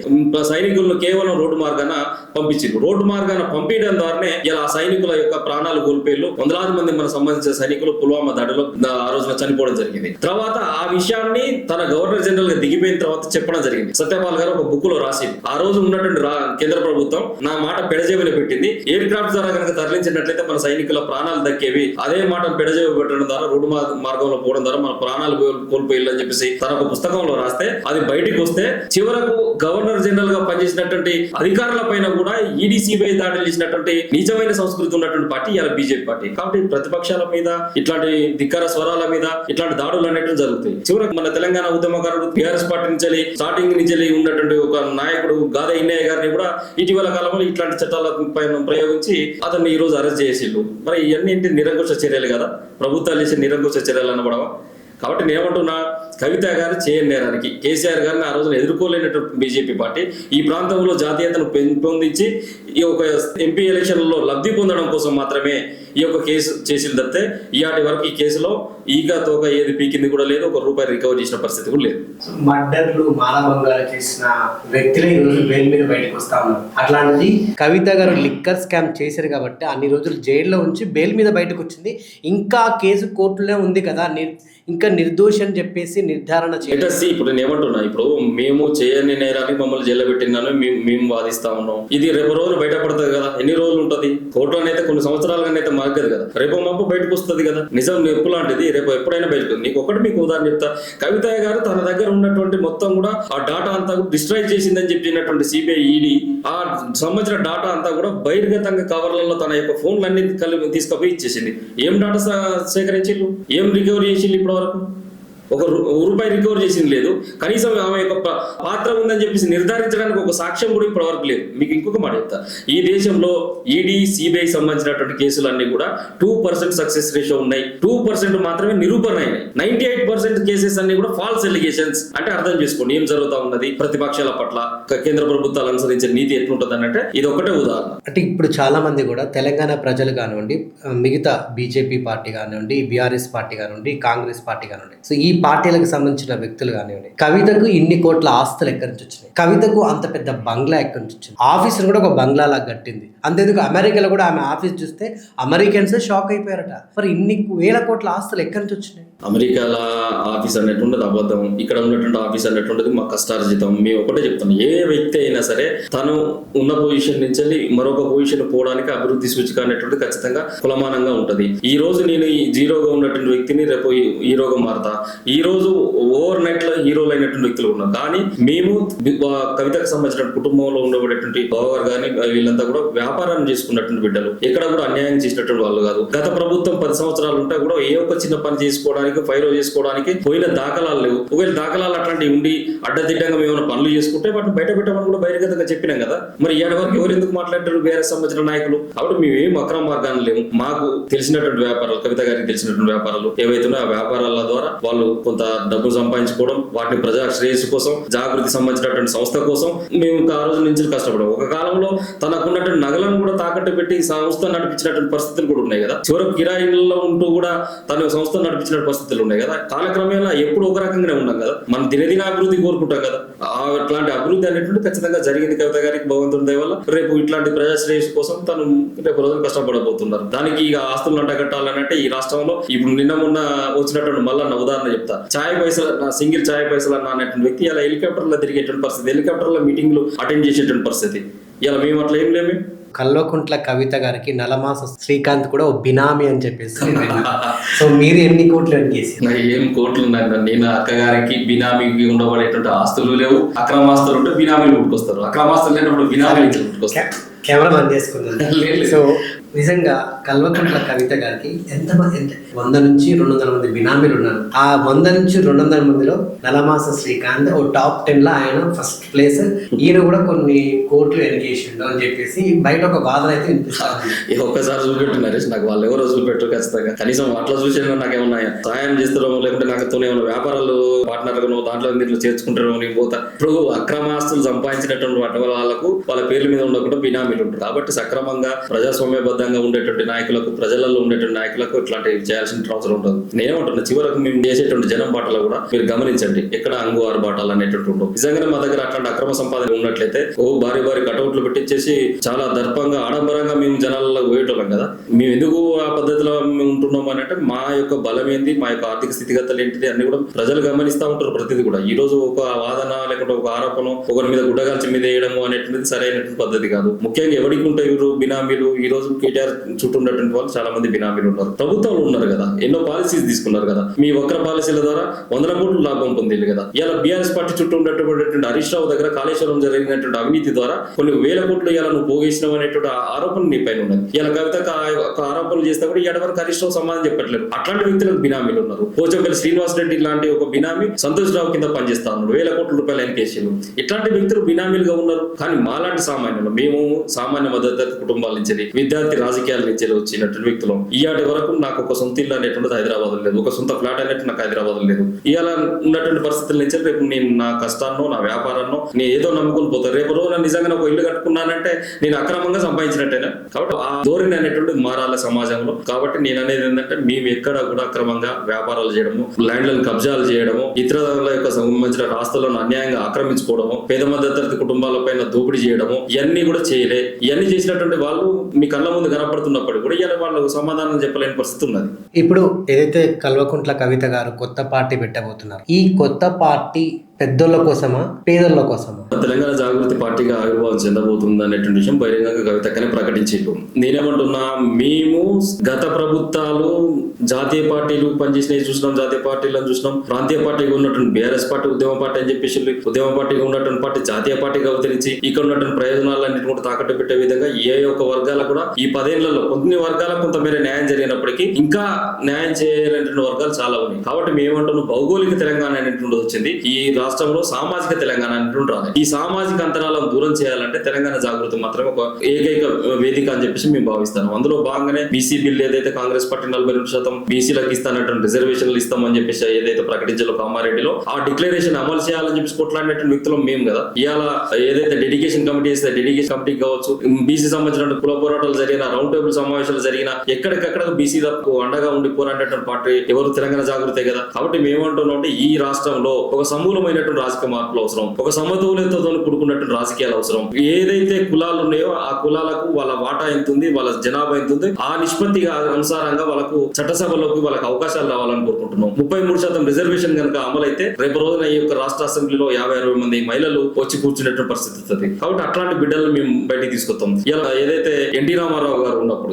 సైనికులను కేవలం రోడ్డు మార్గాన పంపించారు. రోడ్డు మార్గాన పంపించడం ద్వారానే ఇలా సైనికుల యొక్క ప్రాణాలు కోల్పోయారు. వందలాది మంది మనకు సంబంధించిన సైనికులు పుల్వామా దాడిలో ఆ రోజున చనిపోవడం జరిగింది. తర్వాత ఆ విషయాన్ని తన గవర్నర్ జనరల్ గా దిగిపోయిన తర్వాత చెప్పడం జరిగింది. సత్యపాల్ గారు ఒక బుక్ లో రాసి ఆ రోజు ఉన్నటువంటి కేంద్ర ప్రభుత్వం నా మాట పెడజేవిలో పెట్టింది, ఎయిర్ క్రాఫ్ట్ ద్వారా కనుక తరలించినట్లయితే మన సైనికుల ప్రాణాలు దక్కేవి, అదే మాట పెడజేవి పెట్టడం ద్వారా రోడ్డు మార్గంలో పోవడం ద్వారా మన ప్రాణాలు కోల్పోయారు అని చెప్పేసి తన ఒక పుస్తకంలో రాస్తే అది బయటికి వస్తే చివరకు గవర్నర్ జనరల్ గా పనిచేసినటువంటి అధికారుల పైన కూడా ఈడీ సిబిఐ దాడులు చేసినటువంటి నిజమైన సంస్కృతి ఉన్నటువంటి పార్టీ ఇలా బీజేపీ పార్టీ. కాబట్టి ప్రతిపక్షాల మీద ఇట్లాంటి ధిక్కార స్వరాల మీద ఇట్లాంటి దాడులు అనేవి జరుగుతాయి. చివరికి మన తెలంగాణ ఉద్యమకారుడు బీఆర్ఎస్ పార్టీ నుంచి స్టార్టింగ్ నుంచి ఉన్నటువంటి ఒక నాయకుడు గాదా ఇన్నయ్య గారిని కూడా ఇటీవల కాలంలో ఇట్లాంటి చట్టాల పైన ప్రయోగించి అతన్ని ఈ రోజు అరెస్ట్ చేసిండు. మరి ఇవన్నీ నిరంకుశ చర్యలు కదా, ప్రభుత్వాలు చేసే నిరంకుశ చర్యలు అనబడవా? కాబట్టి నేనేమంటున్నా, కవిత గారు చేయని నేరానికి కేసీఆర్ గారిని ఆ రోజున ఎదుర్కోలేనటువంటి బీజేపీ పార్టీ ఈ ప్రాంతంలో జాతీయతను పెంపొందించి ఈ యొక్క ఎంపీ ఎలక్షన్లలో లబ్ధి పొందడం కోసం మాత్రమే ఈ యొక్క కేసు చేసింది తప్పితే ఇయాటి వరకు ఈ కేసులో ఈగా తోక ఏది పీకింది కూడా లేదు, ₹1 రికవర్ చేసిన పరిస్థితి కూడా లేదు. మర్డర్లు మానభంగాలు చేసిన వ్యక్తులే ఈ రోజు బెయిల్ మీద బయటకు వస్తా ఉన్నారు. అట్లాంటిది కవిత గారు లిక్కర్ స్కామ్ చేశారు కాబట్టి అన్ని రోజులు జైల్లో ఉంచి బెయిల్ మీద బయటకు వచ్చింది. ఇంకా కేసు కోర్టులో ఉంది కదా, ఇంకా నిర్దోషి అని చెప్పేసి నిర్ధారణ చేయాలి. ఇప్పుడు నేను ఏమంటున్నా, ఇప్పుడు మేము చేయని నేరానికి మమ్మల్ని జైల్లో పెట్టినాను మేము వాదిస్తా ఉన్నాం. ఇది రేపు రోజు బయటపడుతుంది కదా, ఎన్ని రోజులు ఉంటది కోర్టులో అయితే కొన్ని సంవత్సరాలుగా అయితే మారదు కదా, రేపు మప్పు బయటకు వస్తుంది కదా. నిజం ఎప్పు లాంటిది రేపు ఎప్పుడైనా బయటకు. నీకు ఒకటి మీకు ఉదాహరణ చెప్తా, కవిత గారు తన దగ్గర ఉన్నటువంటి మొత్తం కూడా ఆ డాటా అంతా డిస్ట్రాయ్ చేసిందని చెప్పినటువంటి సిబిఐ ఈడీ ఆ సంబంధించిన డాటా అంతా కూడా బహిర్గతంగా కవర్లలో తన యొక్క ఫోన్లన్నీ తీసుకుపోయి ఇచ్చేసింది. ఏం డాటా సేకరించిళ్ళు, ఏం రికవరీ చేసిళ్ళు ఇప్పుడు వరకు? ₹1 రికవర్ చేసింది లేదు. కనీసం ఆమె యొక్క పాత్ర ఉందని చెప్పేసి నిర్ధారించడానికి ఒక సాక్ష్యం కూడా ఇప్పటి వరకు లేదు. మీకు ఇంకొక మాట చెప్తా, ఈ దేశంలో ఈడీ సిబిఐ సంబంధించినటువంటి కేసులన్నీ కూడా 2% సక్సెస్ రేషియో ఉన్నాయి. 2% మాత్రమే నిరూపణ అయినాయి. 98% కేసెస్ అన్ని కూడా ఫాల్స్ ఎలిగేషన్స్. అంటే అర్థం చేసుకోండి ఏం జరుగుతా ఉన్నది ప్రతిపక్షాల పట్ల కేంద్ర ప్రభుత్వాలు అనుసరించే నీతి ఎట్లుంటుంది అంటే ఇది ఒకటే ఉదాహరణ. అంటే ఇప్పుడు చాలా మంది కూడా తెలంగాణ ప్రజలు కానివ్వండి, మిగతా బీజేపీ పార్టీ కానివ్వండి, బీఆర్ఎస్ పార్టీ కానివ్వండి, కాంగ్రెస్ పార్టీ కానివ్వండి, సో ఈ పార్టీలకు సంబంధించిన వ్యక్తులు కానివ్వండి, కవితకు ఇన్ని కోట్ల ఆస్తులు ఎక్కడి నుంచి వచ్చినాయి, కవితకు అంత పెద్ద బంగ్లా ఎక్కడి నుంచి వచ్చింది, ఆఫీస్ కూడా ఒక బంగ్లా లాగా కట్టింది. అంతేందుకు అమెరికాలో కూడా ఆమె ఆఫీస్ చూస్తే అమెరికన్స్ షాక్ అయిపోయారట. మరి ఇన్ని వేల కోట్ల ఆస్తులు ఎక్కడి నుంచి వచ్చినాయి? అమెరికాల ఆఫీస్ అనేటువంటిది అబద్ధం, ఇక్కడ ఉన్నటువంటి ఆఫీస్ అనేటువంటిది మా కష్టార్జితం. మేము ఒకటే చెప్తాం, ఏ వ్యక్తి అయినా సరే తను ఉన్న పొజిషన్ నుంచి మరొక పొజిషన్ పోవడానికి అభివృద్ధి సూచిక అనేటువంటి ఖచ్చితంగా కులమానంగా ఉంటది. ఈ రోజు నేను ఈ జీరోగా ఉన్నటువంటి వ్యక్తిని రేపు హీరోగా మారతా. ఈ రోజు ఓవర్ నైట్ లో హీరోలు అయినటువంటి వ్యక్తులు ఉన్నారు. కానీ మేము కవితకు సంబంధించిన కుటుంబంలో ఉండబడేటువంటి బావగారు కానీ వీళ్ళంతా కూడా వ్యాపారాన్ని చేసుకున్నటువంటి బిడ్డలు, ఎక్కడ కూడా అన్యాయం చేసినటువంటి వాళ్ళు కాదు. గత ప్రభుత్వం 10 సంవత్సరాలు ఉంటే కూడా ఏ ఒక్క చిన్న పని చేసుకోవడానికి ఫైరో చేసుకోవడానికి పోయిన దాఖలాలు లేవు. ఒకవేళ దాఖలాలు అట్లాంటివి ఉండి అడ్డదిడ్డంగా మేము పనులు చేసుకుంటే వాటిని బయట పెట్టమని కూడా బహిరంగంగా చెప్పినాం కదా. మరి ఇవాళ వరకు ఎవరు ఎందుకు మాట్లాడారు బీఆర్ఎస్ సంబంధించిన నాయకులు? కాబట్టి మేమేం అక్రమ మార్గాన్ని లేవు. మాకు తెలిసినటువంటి వ్యాపారాలు, కవిత గారికి తెలిసినటువంటి వ్యాపారాలు ఏవైతున్నాయో ఆ వ్యాపారాల ద్వారా వాళ్ళు కొంత డబ్బు సంపాదించుకోవడం, వాటిని ప్రజా శ్రేయస్సు కోసం, జాగృతి సంబంధించినటువంటి సంస్థ కోసం మేము ఆ రోజు నుంచి కష్టపడము. ఒక కాలంలో తనకున్నటువంటి నగలను కూడా తాకట్టు పెట్టి సంస్థ నడిపించినటువంటి పరిస్థితులు కూడా ఉన్నాయి కదా. చివరకు కిరాయిల్లో ఉంటూ కూడా తన సంస్థ నడిపించిన పరిస్థితులు ఉన్నాయి కదా. కాలక్రమేణా ఎప్పుడు ఒక రకంగానే ఉన్నాం కదా. మనం దినదిన అభివృద్ధి కోరుకుంటాం కదా. అట్లాంటి అభివృద్ధి అనేటువంటి ఖచ్చితంగా జరిగింది కవిత గారికి భగవంతుడి దయ వల్ల. రేపు ఇట్లాంటి ప్రజాశ్రేయస్సు కోసం తను రేపు రోజులు కష్టపడబోతున్నారు. దానికి ఇక ఆస్తులు అంటగట్టాలనంటే ఈ రాష్ట్రంలో ఇప్పుడు నిన్న మొన్న వచ్చినటువంటి మళ్ళా ఉదాహరణ చెప్తా. సింగిల్ ఛాయ్ పైసలు అనేటువంటి వ్యక్తి ఇలా హెలికాప్టర్ లో తిరిగేటువంటి పరిస్థితి, హెలికాప్టర్ లో మీటింగ్లు అటెండ్ చేసేటువంటి పరిస్థితి. ఇలా మేము అట్లా ఏం లేమే. కల్వకుంట్ల కవిత గారికి నలమాస శ్రీకాంత్ కూడా ఓ బినామీ అని చెప్పేసి సో మీరు ఎన్ని కోట్లు అడిగేసి? ఏం కోట్లు ఉన్నాయి? నేను అక్కగారికి బినామీకి ఉండబడేటువంటి ఆస్తులు లేవు. అక్రమాస్తులు ఉంటే బినామీలు పుట్టుకొస్తారు, అక్రమాస్తులు లేనప్పుడు బినామీలు పుట్టుకొస్తారు. కెమెరా బంద్ చేసుకున్నాను. సో నిజంగా కల్వకుంట్ల కవిత గారికి ఎంతమంది 100 నుంచి 200 మంది బినామీలు ఉన్నారు. ఆ 100 నుంచి 200 మందిలో నలమాస శ్రీకాంత్ ఓ టాప్ 10 లో ఆయన ఫస్ట్ ప్లేస్. ఈయన కూడా కొన్ని కోట్లు ఎన్నికేసిండు అని చెప్పేసి బయట ఒక వాదన అయితే వినిపిస్తుంది. ఒక్కసారి చూపెట్టు నరేష్, నాకు వాళ్ళు ఎవరో చూపెట్టు ఖచ్చితంగా. కనీసం అట్లా చూసేది నాకేమన్నా సాయం చేస్తారో లేకుంటే నాకుతో ఏమైనా వ్యాపారాలు పార్ట్నర్ దాంట్లో దీంట్లో చేర్చుకుంటారో నేను పోతా. ఇప్పుడు అక్రమాస్తులు సంపాదించినటువంటి వాటి వాళ్ళకు వాళ్ళ పేర్ల మీద ఉండకుండా బినామీలు ఉంటారు. కాబట్టి సక్రమంగా ప్రజాస్వామ్యబద్ధంగా ఉండేటువంటి నాయకులకు, ప్రజలలో ఉండేటువంటి నాయకులకు ఇట్లాంటివి చేయాల్సిన అవసరం ఉంటుంది. నేనేమంటున్నా, చివరకు మేము చేసేటువంటి జనం బాటలో కూడా మీరు గమనించండి, ఎక్కడ అంగు ఆరుబాటాలు అనేటువంటి ఉండవు. నిజంగానే మా దగ్గర అట్లాంటి అక్రమ సంపాదన ఉన్నట్లయితే భారీ కటౌట్లు పెట్టించేసి చాలా దర్పంగా ఆడంబరంగా మేము జనాలలో పోయేటోళ్ళం కదా. మేము ఎందుకు ఆ పద్ధతిలో మేము ఉంటున్నాం అని అంటే మా యొక్క బలం ఏంటి, మా యొక్క ఆర్థిక స్థితిగతులు ఏంటిది అన్ని కూడా ప్రజలు గమనిస్తూ ఉంటారు. ప్రతిదీ కూడా ఈ రోజు ఒక వాదన లేకుంటే ఒక ఆరోపణ ఒకరి మీద గుడ్డగాల్చి మీద వేయడము అనేటువంటిది సరైనటువంటి పద్ధతి కాదు. ముఖ్యంగా ఎవరికి ఉంటాయి బినామీలు? ఈ రోజు కేటీఆర్ చుట్టూ ఉన్నటువంటి వాళ్ళు చాలా మంది బినామీలు ఉన్నారు. ప్రభుత్వంలో ఉన్నారు కదా, ఎన్నో పాలసీస్ తీసుకున్నారు కదా. మీ వక్ర పాలసీల ద్వారా 100 కోట్లు లాభం పొందింది కదా. ఇలా బీఆర్ఎస్ పార్టీ చుట్టూ ఉన్నటువంటి హరీష్ రావు దగ్గర కాళేశ్వరం జరిగినటువంటి అవినీతి ద్వారా కొన్ని వేల కోట్లు ఇలా నువ్వు పోగేసినావు అనేటువంటి ఆరోపణ నీ పైన ఉన్నది. ఇలా కవిత ఆరోపణలు చేస్తే కూడా ఈ వరకు హరీష్ రావు సమాధానం చెప్పట్లేదు. అట్లాంటి వ్యక్తులకు బినామీలు ఉన్నారు. పోచంపల్లి శ్రీనివాస్ రెడ్డి లాంటి ఒక బినామీ సంతోష్ రావు కింద పనిచేస్తా ఉన్నాడు, వేల కోట్ల రూపాయలు ఎన్కేసీలు. ఇట్లాంటి వ్యక్తులు బినామీలుగా ఉన్నారు. కానీ మాలాంటి సామాన్యులు, మేము సామాన్య మద్దతు కుటుంబాల నుంచి, విద్యార్థి రాజకీయాల నుంచి వచ్చినటువంటి వ్యక్తులు, ఇవాటి వరకు నాకు ఒక సొంత ఇల్లు అనేటువంటిది హైదరాబాద్ లేదు, ఒక సొంత ఫ్లాట్ అనేటువంటి నాకు హైదరాబాద్ లేదు. ఇవాళ ఉన్నటువంటి పరిస్థితుల నుంచి రేపు నేను నా కష్టాన్నో నా వ్యాపారాన్నో నేను ఏదో నమ్ముకుని పోతాను. రేపు రోజు నేను నిజంగా ఒక ఇల్లు కట్టుకున్నానంటే నేను అక్రమంగా సంపాదించినట్టేనా? కాబట్టి ఆ ధోరణి అనేటువంటిది మారాలి సమాజంలో. కాబట్టి నేను అనేది ఏంటంటే మేము ఎక్కడ కూడా అక్రమంగా వ్యాపారాలు చేయడము, ల్యాండ్లను కబ్జాలు చేయడము, ఇతరుల యొక్క సంబంధించిన ఆస్తులను అన్యాయంగా ఆక్రమించుకోవడము, పేద మధ్యతరగతి కుటుంబాల పైన దోపిడీ చేయడము, ఇవన్నీ కూడా చేయలే. ఇవన్నీ చేసినటువంటి వాళ్ళు మీ కళ్ళ ముందు కనపడుతున్నప్పుడు కూడా ఇలా వాళ్ళు సమాధానం చెప్పలేని పరిస్థితి ఉన్నది. ఇప్పుడు ఏదైతే కల్వకుంట్ల కవిత గారు కొత్త పార్టీ పెట్టబోతున్నారు, ఈ కొత్త పార్టీ పెద్దోళ్ళ కోసమా పేదోళ్ళ కోసమా? తెలంగాణ జాగృతి పార్టీగా ఆవిర్భావం చెందబోతుంది అనేటువంటి విషయం బహిరంగంగా కవితక్కనే ప్రకటించారు. నేనేమంటున్నా, మేము గత ప్రభుత్వాలు జాతీయ పార్టీలు పనిచేసినవి చూసినాం, జాతీయ పార్టీలను చూసినాం. ప్రాంతీయ పార్టీగా ఉన్నటువంటి బీఆర్ఎస్ పార్టీ ఉద్యమ పార్టీ అని చెప్పేసి ఉద్యమ పార్టీగా ఉన్నటువంటి పార్టీ జాతీయ పార్టీగా అవతరించి ఇక్కడ ఉన్నటువంటి ప్రయోజనాలన్నింటి కూడా తాకట్టు పెట్టే విధంగా ఏ ఒక్క వర్గాలకు కూడా ఈ 10 ఏళ్లలో కొన్ని వర్గాలకు కొంతమేర న్యాయం జరిగినప్పటికీ ఇంకా న్యాయం చేయలేనటువంటి వర్గాలు చాలా ఉన్నాయి. కాబట్టి మేమంటున్నాం, భౌగోళిక తెలంగాణ అనేటువంటి వచ్చింది. ఈ రాష్ట్రంలో సామాజిక తెలంగాణ అంటుంటారు. ఈ సామాజిక అంతరాలను దూరం చేయాలంటే తెలంగాణ జాగృతి మాత్రమే ఒక ఏకైక వేదిక అని చెప్పేసి మేము భావిస్తాం. అందులో భాగంగానే బీసీ బిల్ ఏదైతే కాంగ్రెస్ పార్టీ 42% బీసీలకు ఇస్తానటువంటి రిజర్వేషన్లు ఇస్తామని చెప్పేసి ఏదైతే ప్రకటించాలో కామారెడ్డిలో ఆ డిక్లరేషన్ అమలు చేయాలని చెప్పేసి కొట్లాడినటువంటి వ్యక్తులు మేము కదా. ఇవాళ ఏదైతే డెడికేషన్ కమిటీ ఇస్తే డెడికేషన్ కమిటీ కావచ్చు, బీసీ సంబంధించిన కుల పోరాటాలు జరిగిన, రౌండ్ టేబుల్ సమావేశాలు జరిగిన, ఎక్కడికక్కడ బీసీలకు అండగా ఉండి పోరాడేటువంటి పార్టీ ఎవరు? తెలంగాణ జాగృతే కదా. కాబట్టి మేమంటున్నాం అంటే ఈ రాష్ట్రంలో ఒక సమూలమైనటువంటి రాజకీయ మార్పులు అవసరం, ఒక సమతౌల్యతతో కూడుకున్నటువంటి రాజకీయాలు అవసరం. ఏదైతే కులాలు ఉన్నాయో ఆ కులాలకు వాళ్ళ వాటా ఎంత ఉంది, వాళ్ళ జనాభా ఎంత ఉంది, ఆ నిష్పత్తి అనుసారంగా వాళ్ళకు చట్టసభలోకి వాళ్ళకి అవకాశాలు రావాలని కోరుకుంటున్నాం. 33% రిజర్వేషన్ కనుక అమలైతే రేపు రోజున ఈ యొక్క రాష్ట్ర అసెంబ్లీలో 50-60 మంది మహిళలు వచ్చి కూర్చునేటువంటి పరిస్థితి వస్తుంది. కాబట్టి అట్లాంటి బిడ్డలను మేము బయటికి తీసుకొస్తాం. ఇలా ఏదైతే ఎన్టీ రామారావు గారు ఉన్నప్పుడు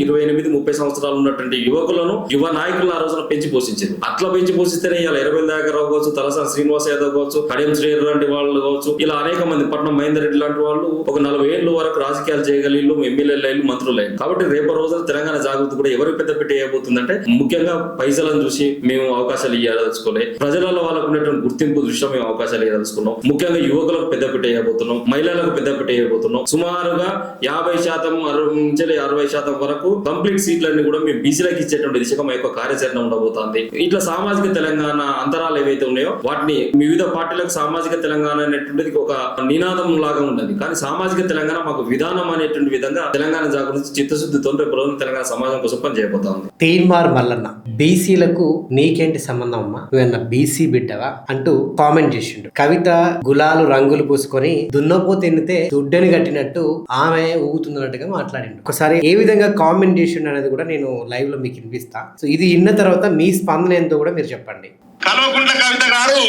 28-30 సంవత్సరాలు ఉన్నటువంటి యువకులను, యువ నాయకులను ఆ రోజున పెంచి పోషించారు. అట్లా పెంచి పోషిస్తేనే ఇలా 20 దాకరావు కావచ్చు, తలసాని శ్రీనివాస్ యాదవ్ కావచ్చు, కడియం శ్రీహరి లాంటి వాళ్ళు కావచ్చు, ఇలా అనేక మంది, పట్నం మహేందర్ రెడ్డి లాంటి వాళ్ళు ఒక 40 ఏళ్ళ వరకు రాజకీయాలు చేయగలిగిళ్ళు, ఎమ్మెల్యేలు, మంత్రులైన. కాబట్టి రేపు రోజున తెలంగాణ జాగృతి కూడా ఎవరికి పెద్ద పెట్టి వేయబోతుందంటే ముఖ్యంగా పైసలను చూసి మేము అవకాశాలు ఇవ్వదలుచుకోలే, ప్రజలలో వాళ్ళకు ఉన్నటువంటి గుర్తింపు దృష్ట్యా మేము అవకాశాలు ఇవ్వదలుచుకున్నాం. ముఖ్యంగా యువకులకు పెద్ద పెట్టి వేయబోతున్నాం, మహిళలకు పెద్ద పెట్టి వేయబోతున్నాం. సుమారుగా 50% వరకు కంప్లీట్ సీట్లన్నీ కూడా మేము బీసీలకు ఇచ్చేటువంటి దిశగా మా యొక్క కార్యాచరణ ఉండబోతోంది. ఇట్లా సామాజిక తెలంగాణ అంతరాలు ఏవైతే ఉన్నాయో వాటిని వివిధ పార్టీలకు సామాజిక తెలంగాణ అనేటువంటిది ఒక నినాదం లాగా ఉన్నది. కానీ సామాజిక తెలంగాణ మాకు విధానం అనేటువంటి విధంగా తెలంగాణ జాగృతి చిత్తశుద్ధితో రేపు రోజున తెలంగాణ సమాజం కోసం పనిచేయబోతా ఉంది. తీన్మార్ మల్లన్న, బీసీలకు నీకేంటి సంబంధం అమ్మా, నువ్వన్నా బీసీ బిడ్డవా అంటూ కామెంట్ చేసిండు. కవిత గులాలు రంగులు పూసుకొని దున్నపోతే ఎన్నితే దుడ్డని కట్టినట్టు ఆమె ఊగుతున్నట్టుగా మాట్లాడిండు. ఒకసారి ఏ విధంగా కామెంట్ చేసిండు అనేది కూడా నేను లైవ్ లో మీకు వినిపిస్తా. సో ఇది విన్న తర్వాత మీ స్పందన ఏంటో కూడా మీరు చెప్పండి. కల్వకుంట్ల కవిత గారు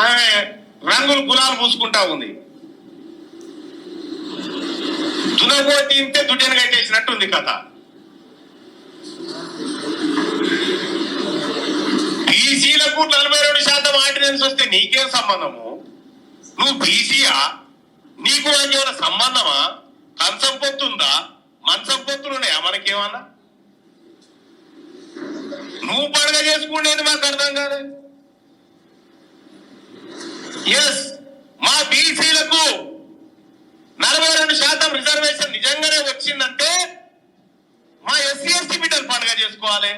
ఆమె రంగులు గులాలు పూసుకుంటా ఉంది. దున్నపోతే ఇంతే దుడ్డని కట్టేసినట్టుంది కథ. బీసీలకు 42% ఆర్డినెన్స్ వస్తే నీకేం సంబంధము? నువ్వు బీసీయా? నీకు ఏమైనా సంబంధమా? కంచం పొత్తుందా? మంచం పొత్తులున్నాయా మనకేమన్నా? నువ్వు పండుగ చేసుకునేది మాకు అర్థం కాదు. ఎస్, మా బీసీలకు 42% రిజర్వేషన్ నిజంగానే వచ్చిందంటే మా ఎస్సీ ఎస్టీ బిడ్డలు పండుగ చేసుకోవాలి,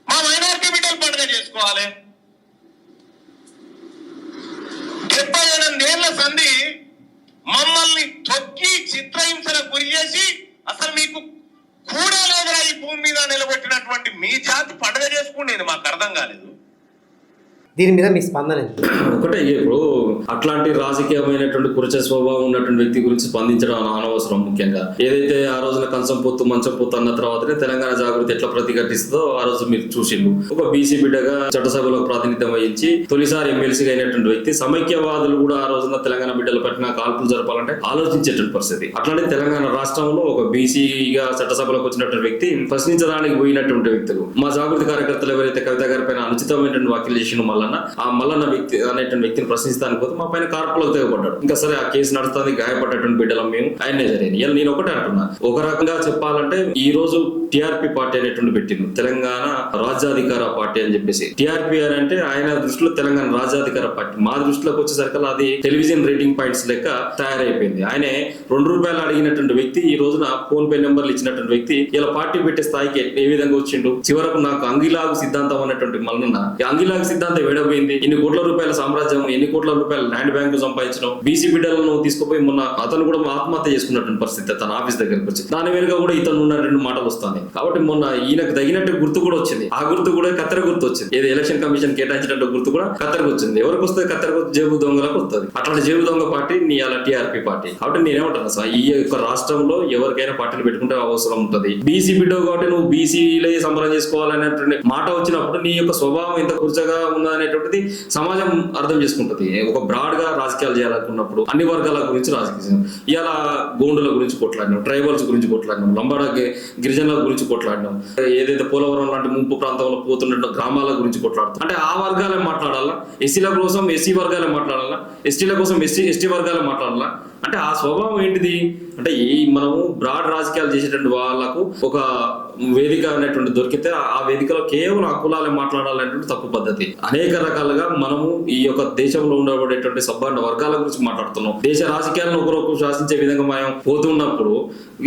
మా మైనారిటీ బిడ్డలు పండుగ చేసుకోవాలి. 78 ఏళ్ల సంధి మమ్మల్ని తొక్కి చిత్రహింసలకు గురి చేసి అసలు మీకు కూడా లేదా ఈ భూమి మీద నిలబెట్టినటువంటి మీ జాతి పండుగ చేసుకునేది మాకు అర్థం కాలేదు. దీని మీద మీ స్పందన ఏంటి? ఒకటే, ఇప్పుడు అట్లాంటి రాజకీయమైనటువంటి కురచ స్వభావం ఉన్నటువంటి వ్యక్తి గురించి స్పందించడం అనవసరం. ముఖ్యంగా ఏదైతే ఆ రోజున కంచం పొత్తు మంచం పొత్తు అన్న తర్వాతనే తెలంగాణ జాగృతి ఎట్లా ప్రతిఘటిస్తుందో ఆ రోజు మీరు చూసిండు. ఒక బీసీ బిడ్డగా చట్టసభలో ప్రాతినిధ్యం వహించి తొలిసారి ఎమ్మెల్సీగా అయినటువంటి వ్యక్తి, సమైక్యవాదులు కూడా ఆ రోజున తెలంగాణ బిడ్డల పట్ల కాల్పులు జరపాలంటే ఆలోచించేటువంటి పరిస్థితి. అట్లాంటి తెలంగాణ రాష్ట్రంలో ఒక బీసీగా చట్టసభలోకి వచ్చినటువంటి వ్యక్తి ప్రశ్నించడానికి పోయినటువంటి వ్యక్తులు, మా జాగృతి కార్యకర్తలు ఎవరైతే కవిత గారి పైన అనుచితమైనటువంటి వ్యాఖ్యలు చేసిన ఆ మల్లన్న వ్యక్తి అనేటువంటి వ్యక్తిని ప్రశ్నిస్తానికి పోతే మా పైన కార్పులకు తెగబడ్డాడు. ఇంకా సరే ఆ కేసు నడుస్తుంది, గాయపడ్డటువంటి బిడ్డలం మేము, ఆయనే జరిగింది. ఇలా నేను ఒకటే అంటున్నా, ఒక రకంగా చెప్పాలంటే ఈ రోజు టీఆర్పీ పార్టీ అనేటువంటి పెట్టింది, తెలంగాణ రాజ్యాధికార పార్టీ అని చెప్పేసి. టీఆర్పీ అని అంటే ఆయన దృష్టిలో తెలంగాణ రాజ్యాధికార పార్టీ, మా దృష్టిలోకి వచ్చేసరికి అది టెలివిజన్ రేటింగ్ పాయింట్స్ లెక్క తయారైపోయింది. ఆయనే ₹2 అడిగినటువంటి వ్యక్తి ఈ రోజున ఫోన్ పే నెంబర్లు ఇచ్చినటువంటి వ్యక్తి ఇలా పార్టీ పెట్టే స్థాయికి ఏ విధంగా వచ్చిండు. చివరకు నాకు అంగిలాగు సిద్ధాంతం అన్నటువంటి మల్లన్న, అంగిలాగు సిద్ధాంతం వేడపోయింది. ఇన్ని కోట్ల రూపాయల సామ్రాజ్యం, ఎన్ని కోట్ల రూపాయల ల్యాండ్ బ్యాంకు సంపాదించడం, బీసీ బిడ్డలను తీసుకుపోయి మొన్న అతను కూడా ఆత్మహత్య చేసుకున్నటువంటి పరిస్థితి తన ఆఫీస్ దగ్గరకు వచ్చి, దాని వెనుక కూడా ఇతను ఉన్నటువంటి మాటలు వస్తాయి. కాబట్టి మొన్న ఈయనకు తగినట్టు గుర్తు కూడా వచ్చింది. ఆ గుర్తు కూడా కత్తెర గుర్తు వచ్చింది. ఏది ఎలక్షన్ కమిషన్ కేటాయించినట్టు గుర్తు కూడా కత్తెరకు వచ్చింది. ఎవరికి వస్తుంది కత్తెర గుర్తు? జేబు దొంగలకు వస్తుంది. అట్లాంటి జేబు దొంగ పార్టీ నీ అలా టీఆర్పీ పార్టీ. కాబట్టి నేనేమంటాను సార్, ఈ యొక్క రాష్ట్రంలో ఎవరికైనా పార్టీలు పెట్టుకుంటే అవసరం ఉంటుంది. బీసీ బిడ్డ కాబట్టి నువ్వు బీసీలే సంబరం చేసుకోవాలనేటువంటి మాట వచ్చినప్పుడు నీ యొక్క స్వభావం ఎంత కుర్చగా ఉందా అనేటువంటిది సమాజం అర్థం చేసుకుంటది. ఒక బ్రాడ్ గా రాజకీయాలు చేయాలనుకున్నప్పుడు అన్ని వర్గాల గురించి రాజకీయం, ఇలా గోండుల గురించి కొట్లాడినాం, ట్రైబల్స్ గురించి కొట్లాడినాం, లంబాడ గిరిజనుల గురించి కొట్లాడినాం, ఏదైతే పోలవరం లాంటి ముంపు ప్రాంతంలో పోతున్న గ్రామాల గురించి కొట్లాడుతాం. అంటే ఆ వర్గాలే మాట్లాడాలా, ఎస్సీల కోసం ఎస్సీ వర్గాలే మాట్లాడాలా, ఎస్టీల కోసం ఎస్టీ వర్గాలే మాట్లాడాలా, అంటే ఆ స్వభావం ఏంటిది అంటే ఈ మనము బ్రాడ్ రాజకీయాలు చేసేటువంటి వాళ్ళకు ఒక వేదిక అనేటువంటి దొరికితే ఆ వేదికలో కేవలం ఆ కులాలే మాట్లాడాలనేటువంటి తప్పు పద్ధతి. అనేక రకాలుగా మనము ఈ యొక్క దేశంలో ఉండబడేటువంటి సబ్బండ వర్గాల గురించి మాట్లాడుతున్నాం. దేశ రాజకీయాలను ఒకరొకరు శాసించే విధంగా మనం పోతున్నప్పుడు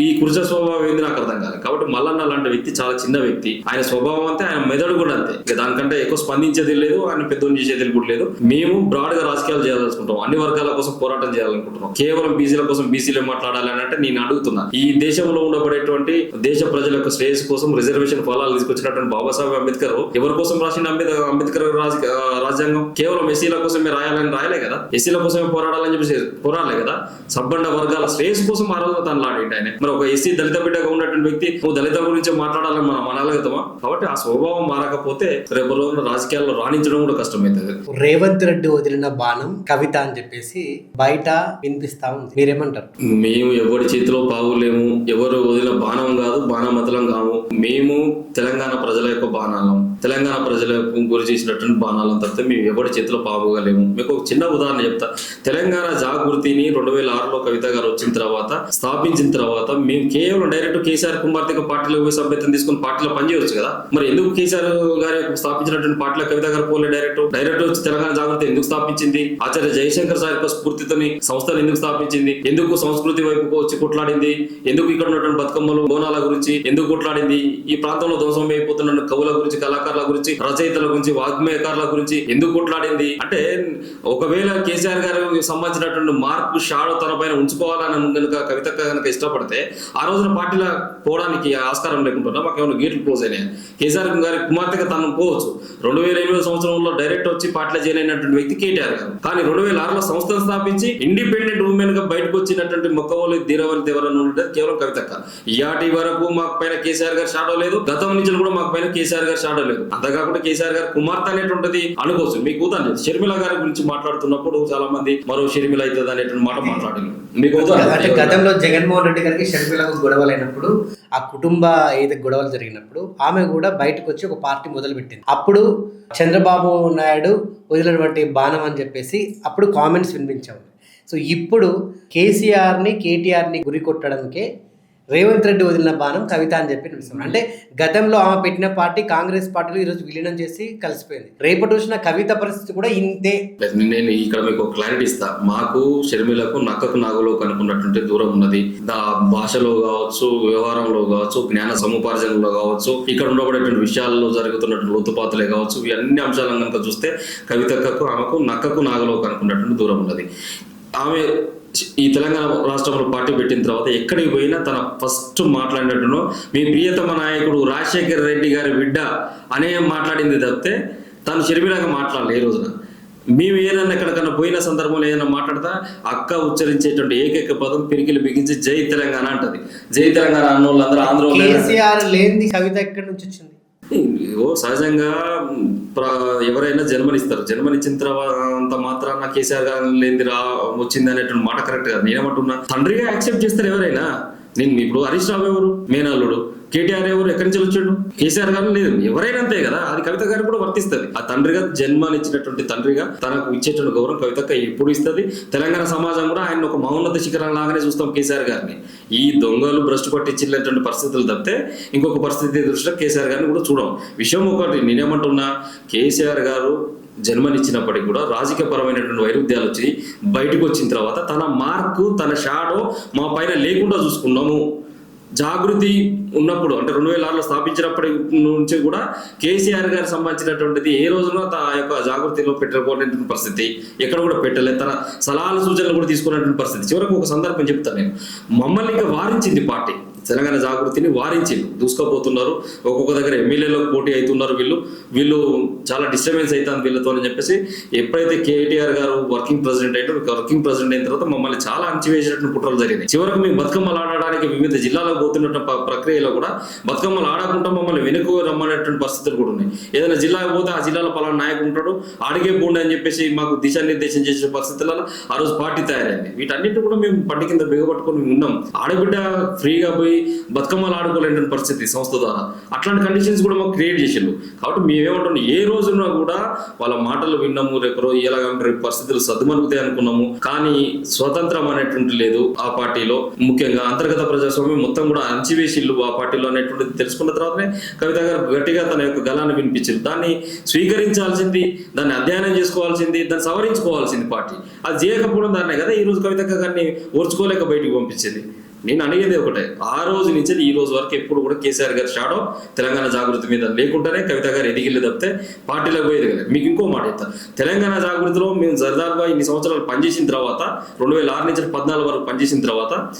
ఈ కురుచ స్వభావం ఏంది నాకు అర్థం కాదు. కాబట్టి మల్లన్న లాంటి వ్యక్తి చాలా చిన్న వ్యక్తి, ఆయన స్వభావం అంతే, ఆయన మెదడు కూడా అంతే. ఇక దానికంటే ఎక్కువ స్పందించేది లేదు, ఆయన పెద్దోని చేసేది కూడా లేదు. మేము బ్రాడ్ గా రాజకీయాలు చేయాలనుకుంటాం, అన్ని వర్గాల కోసం పోరాటం చేయాలనుకుంటున్నాం. కేవలం బీసీల కోసం బీసీలే మాట్లాడాలి అని అంటే నేను అడుగుతున్నా, ఈ దేశంలో ఉండబడేటువంటి దేశ ప్రజల యొక్క శ్రేయస్సు కోసం రిజర్వేషన్ ఫలాలు తీసుకొచ్చినటువంటి బాబాసాహెబ్ అంబేద్కర్ ఎవరి కోసం రాసిన అంబేద్కర్ రాజ్యాంగం కేవలం ఎస్సీల కోసమే రాయాలని రాయలే కదా, ఎస్సీల కోసమే పోరాడాలని చెప్పేసి పోరాడలే కదా. సబ్బండ వర్గాల శ్రేయస్సు కోసం ఆ రోజు తను లాడింటి ఆయన. మరి ఒక ఎస్సీ దళిత బిడ్డగా ఉన్నటువంటి వ్యక్తి నువ్వు దళిత గురించి మాట్లాడాలని మనం అనగలుగుతామా? కాబట్టి ఆ స్వభావం మారకపోతే రేపు రోజున రాజకీయాల్లో రాణించడం కూడా కష్టమవుతుంది. రేవంత్ రెడ్డి వదిలిన బాణం కవిత అని చెప్పేసి బయట వినిపిస్తా ఉంది, మీరేమంటారు? మేము ఎవరి చేతిలో పావులేము, ఎవరు వదిలిన బాణం కాదు, బాణమతలం కాము. మేము తెలంగాణ ప్రజల యొక్క బాణాలం, తెలంగాణ ప్రజలకు గురి చేసినటువంటి బాణాలం తప్పితే మేము ఎవరి చేతిలో పావుగలేము. మీకు ఒక చిన్న ఉదాహరణ చెప్తా. తెలంగాణ జాగృతిని 2006లో కవిత గారు వచ్చిన తర్వాత స్థాపించిన తర్వాత మేము కేవలం డైరెక్ట్ కేసీఆర్ కుమార్తె పార్టీలో పోయి సభ్యత్వం తీసుకుని పార్టీలో పనిచేయవచ్చు కదా. మరి ఎందుకు కేసీఆర్ గారి స్థాపించినటువంటి పార్టీలో కవిత గారు పోలే డైరెక్ట్ వచ్చి తెలంగాణ జాగృతి ఎందుకు స్థాపించింది? ఆచార్య జయశంకర్ సార్ యొక్క స్ఫూర్తితోని సంస్థను ఎందుకు స్థాపించింది? ఎందుకు సంస్కృతి వైపుకు వచ్చి కొట్లాడింది? ఎందుకు ఇక్కడ ఉన్నటువంటి బతుకమ్మలు బోనాల గురించి ఎందుకు కొట్లాడింది? ఈ ప్రాంతంలో ధ్వంసం అయిపోతున్న కవుల గురించి, కళాకారుల గురించి, రచయితల గురించి, వాగ్మేయకారుల గురించి ఎందుకు కొట్లాడింది? అంటే ఒకవేళ కేసీఆర్ గారు సంబంధించినటువంటి మార్పు షాడో తన పైన ఉంచుకోవాలని కనుక కవిత కనుక ఇష్టపడితే ఆ రోజున పార్టీలో పోవడానికి ఆస్కారం లేకుండా మాకు ఏమైనా గేట్లు క్లోజ్ అయినాయి. కేసీఆర్ గారి కుమార్తెగా తను పోవచ్చు. 2008 సంవత్సరంలో డైరెక్ట్ వచ్చి పార్టీలో జాయిన్ అయినటువంటి వ్యక్తి కేటీఆర్ గారు. కానీ 2006లో సంస్థను స్థాపించి ఇండిపెండెంట్ ఉమెన్ గా బయటకు వచ్చినటువంటి మొక్కవోలు ధీరవల్లి ఎవరైనా ఉంటే కేవలం కవితక్క. ఇయాటి వరకు మాకు పైన కేసీఆర్ గారు షాడో లేదు, గతం నుంచి కూడా మాకు పైన కేసీఆర్ గారు షాడో లేదు. అంతేకాకుండా కేసీఆర్ గారు కుమార్తె అనేటువంటిది అనుకోవచ్చు. మీకు ఉదాహరణ షర్మిల గారి గురించి మాట్లాడుతున్నప్పుడు చాలా మంది మరో షర్మిల అవుతుంది అనేటువంటి మాట మాట్లాడారు. మీకు అంటే గతంలో జగన్మోహన్ రెడ్డి గారికి షర్మిలకు గొడవలైనప్పుడు, ఆ కుటుంబ ఏదైతే గొడవలు జరిగినప్పుడు ఆమె కూడా బయటకు వచ్చి ఒక పార్టీ మొదలు పెట్టింది. అప్పుడు చంద్రబాబు నాయుడు వదిలినటువంటి బాణం అని చెప్పేసి అప్పుడు కామెంట్స్ వినిపించాము. సో ఇప్పుడు కేటీఆర్ని గురి కొట్టడానికే రేవంత్ రెడ్డి వదిలిన బాణం కవిత అని చెప్పి వినిపిస్తుంది. అంటే గతంలో ఆమె పెట్టిన పార్టీ కాంగ్రెస్ పార్టీలో ఈరోజు విలీనం చేసి కలిసిపోయింది. రేపటి వచ్చిన కవిత పరిస్థితి కూడా ఇంతే. నేను ఇక్కడ మీకు క్లారిటీ ఇస్తా. మాకు షర్మిలకు నక్కకు నాగులో కనుకున్నటువంటి దూరం ఉన్నది. భాషలో కావచ్చు, వ్యవహారంలో కావచ్చు, జ్ఞాన సముపార్జనలో కావచ్చు, ఇక్కడ ఉండబడేటువంటి విషయాల్లో జరుగుతున్నటువంటి లోతుపాతులే కావచ్చు, ఈ అన్ని అంశాలను కనుక చూస్తే కవితకు ఆమెకు నక్కకు నాగులో కనుకున్నటువంటి దూరం ఉన్నది. ఆమె ఈ తెలంగాణ రాష్ట్రంలో పార్టీ పెట్టిన తర్వాత ఎక్కడికి పోయినా తన ఫస్ట్ మాట్లాడినట్టునో మీ ప్రియతమ నాయకుడు రాజశేఖర రెడ్డి గారి బిడ్డ అనే మాట్లాడింది తప్పితే తను షర్మిలాగా మాట్లాడలేదు. ఏ రోజున మేము ఏదన్నా ఎక్కడికన్నా పోయిన సందర్భంలో ఏదైనా మాట్లాడతా అక్క ఉచ్చరించేటువంటి ఏకైక పదం పిరికిలు బిగించి జై తెలంగాణ అంటది. జై తెలంగాణ అన్న వాళ్ళందరూ ఆంధ్ర కేసీఆర్ లేని కవిత ఎక్కడి నుంచి వచ్చింది? సహజంగా ఎవరైనా జన్మనిస్తారు. జన్మనిచ్చిన తర్వాత మాత్రాన కేసీఆర్ గారు లేని వచ్చింది అనేటువంటి మాట కరెక్ట్ కాదు. నేనేమంటున్నా, తండ్రిగా యాక్సెప్ట్ చేస్తారు ఎవరైనా. నేను ఇప్పుడు హరీష్ రావు ఎవరు? మేనల్లుడు. కేటీఆర్ ఎవరు? ఎక్కడి నుంచి వచ్చాడు? కేసీఆర్ గారు లేదు, ఎవరైనా అంతే కదా. అది కవిత గారు కూడా వర్తిస్తుంది. ఆ తండ్రిగా జన్మనిచ్చినటువంటి తండ్రిగా తనకు ఇచ్చేటువంటి గౌరవం కవితక్క ఎప్పుడు ఇస్తుంది. తెలంగాణ సమాజం కూడా ఆయన ఒక మౌన్నత శిఖరం లాగానే చూస్తాం కేసీఆర్ గారిని. ఈ దొంగలు భ్రష్టు పట్టించినటువంటి పరిస్థితులు తప్పితే ఇంకొక పరిస్థితి దృష్టిలో కేసీఆర్ గారిని కూడా చూడం. విషయం ఒకటి నేనేమంటున్నా, కేసీఆర్ గారు జన్మనిచ్చినప్పటికీ కూడా రాజకీయ పరమైనటువంటి వైరుధ్యాలు వచ్చి బయటకు వచ్చిన తర్వాత తన మార్కు, తన షాడో మా పైన లేకుండా చూసుకున్నాము. జాగృతి ఉన్నప్పుడు అంటే 2006లో స్థాపించినప్పటి నుంచి కూడా కేసీఆర్ గారు సంబంధించినటువంటిది ఏ రోజున ఆ యొక్క జాగృతిలో పెట్టుకోలేటువంటి పరిస్థితి, ఎక్కడ కూడా పెట్టలేదు. తన సలహాలు సూచనలు కూడా తీసుకున్నటువంటి పరిస్థితి. చివరికి ఒక సందర్భం చెప్తాను నేను. మమ్మల్ని ఇంకా వారించింది పార్టీ, తెలంగాణ జాగృతిని వారించింది. దూసుకుపోతున్నారు, ఒక్కొక్క దగ్గర ఎమ్మెల్యేలకు పోటీ అవుతున్నారు. వీళ్ళు చాలా డిస్టర్బెన్స్ అవుతుంది వీళ్ళతో అని చెప్పేసి ఎప్పుడైతే కేటీఆర్ గారు వర్కింగ్ ప్రెసిడెంట్ అయిన తర్వాత మమ్మల్ని చాలా అణచివేసినటువంటి కుట్రలు జరిగినాయి. చివరికి మేము బతుకమ్మలు ఆడడానికి వివిధ జిల్లాలకు పోతున్న ప్రక్రియలో కూడా బతుకమ్మలు ఆడకుండా మమ్మల్ని వెనుక రమ్మనేటువంటి పరిస్థితులు కూడా ఉన్నాయి. ఏదైనా జిల్లాకు పోతే ఆ జిల్లాలో పలానా నాయకుడు ఉంటాడు, అడిగే పోండి అని చెప్పేసి మాకు దిశానిర్దేశం చేసే పరిస్థితులలో ఆ రోజు పార్టీ తయారైంది. వీటన్నిటి కూడా మేము పండి కింద బిగపట్టుకొని ఉన్నాం. ఆడబిడ్డ ఫ్రీగా పోయి పోయి బతుకమ్మలు ఆడుకోలేని పరిస్థితి సంస్థ ద్వారా. అట్లాంటి కండిషన్స్ కూడా మాకు క్రియేట్ చేసిండు. కాబట్టి మేమేమంటున్నాం, ఏ రోజున కూడా వాళ్ళ మాటలు విన్నాము, రేపు రేపు పరిస్థితులు సర్దుమణుగుతాయి అనుకున్నాము. కానీ స్వతంత్రం అనేటువంటి లేదు ఆ పార్టీలో. ముఖ్యంగా అంతర్గత ప్రజాస్వామ్యం మొత్తం కూడా అణచివేసిల్లు ఆ పార్టీలో అనేటువంటిది తెలుసుకున్న తర్వాతనే కవిత గారు గట్టిగా తన యొక్క గలాన్ని వినిపించారు. దాన్ని స్వీకరించాల్సింది, దాన్ని అధ్యయనం చేసుకోవాల్సింది, దాన్ని సవరించుకోవాల్సింది పార్టీ. అది చేయకపోవడం దాన్నే కదా ఈ రోజు కవిత గారిని ఓర్చుకోలేక బయటికి పంపించింది. నేను అడిగేది ఒకటే, ఆ రోజు నుంచి ఈ రోజు వరకు ఎప్పుడు కూడా కేసీఆర్ గారి షాడో తెలంగాణ జాగృతి మీద లేకుండానే కవిత గారు ఎదిగిల్లు తప్పితే పార్టీలోకి పోయేది కదా. మీకు ఇంకో మాట చెప్తా, తెలంగాణ జాగృతిలో మేము సరదాగా ఇన్ని సంవత్సరాలు పనిచేసిన తర్వాత 2006 నుంచి 2014 వరకు పనిచేసిన తర్వాత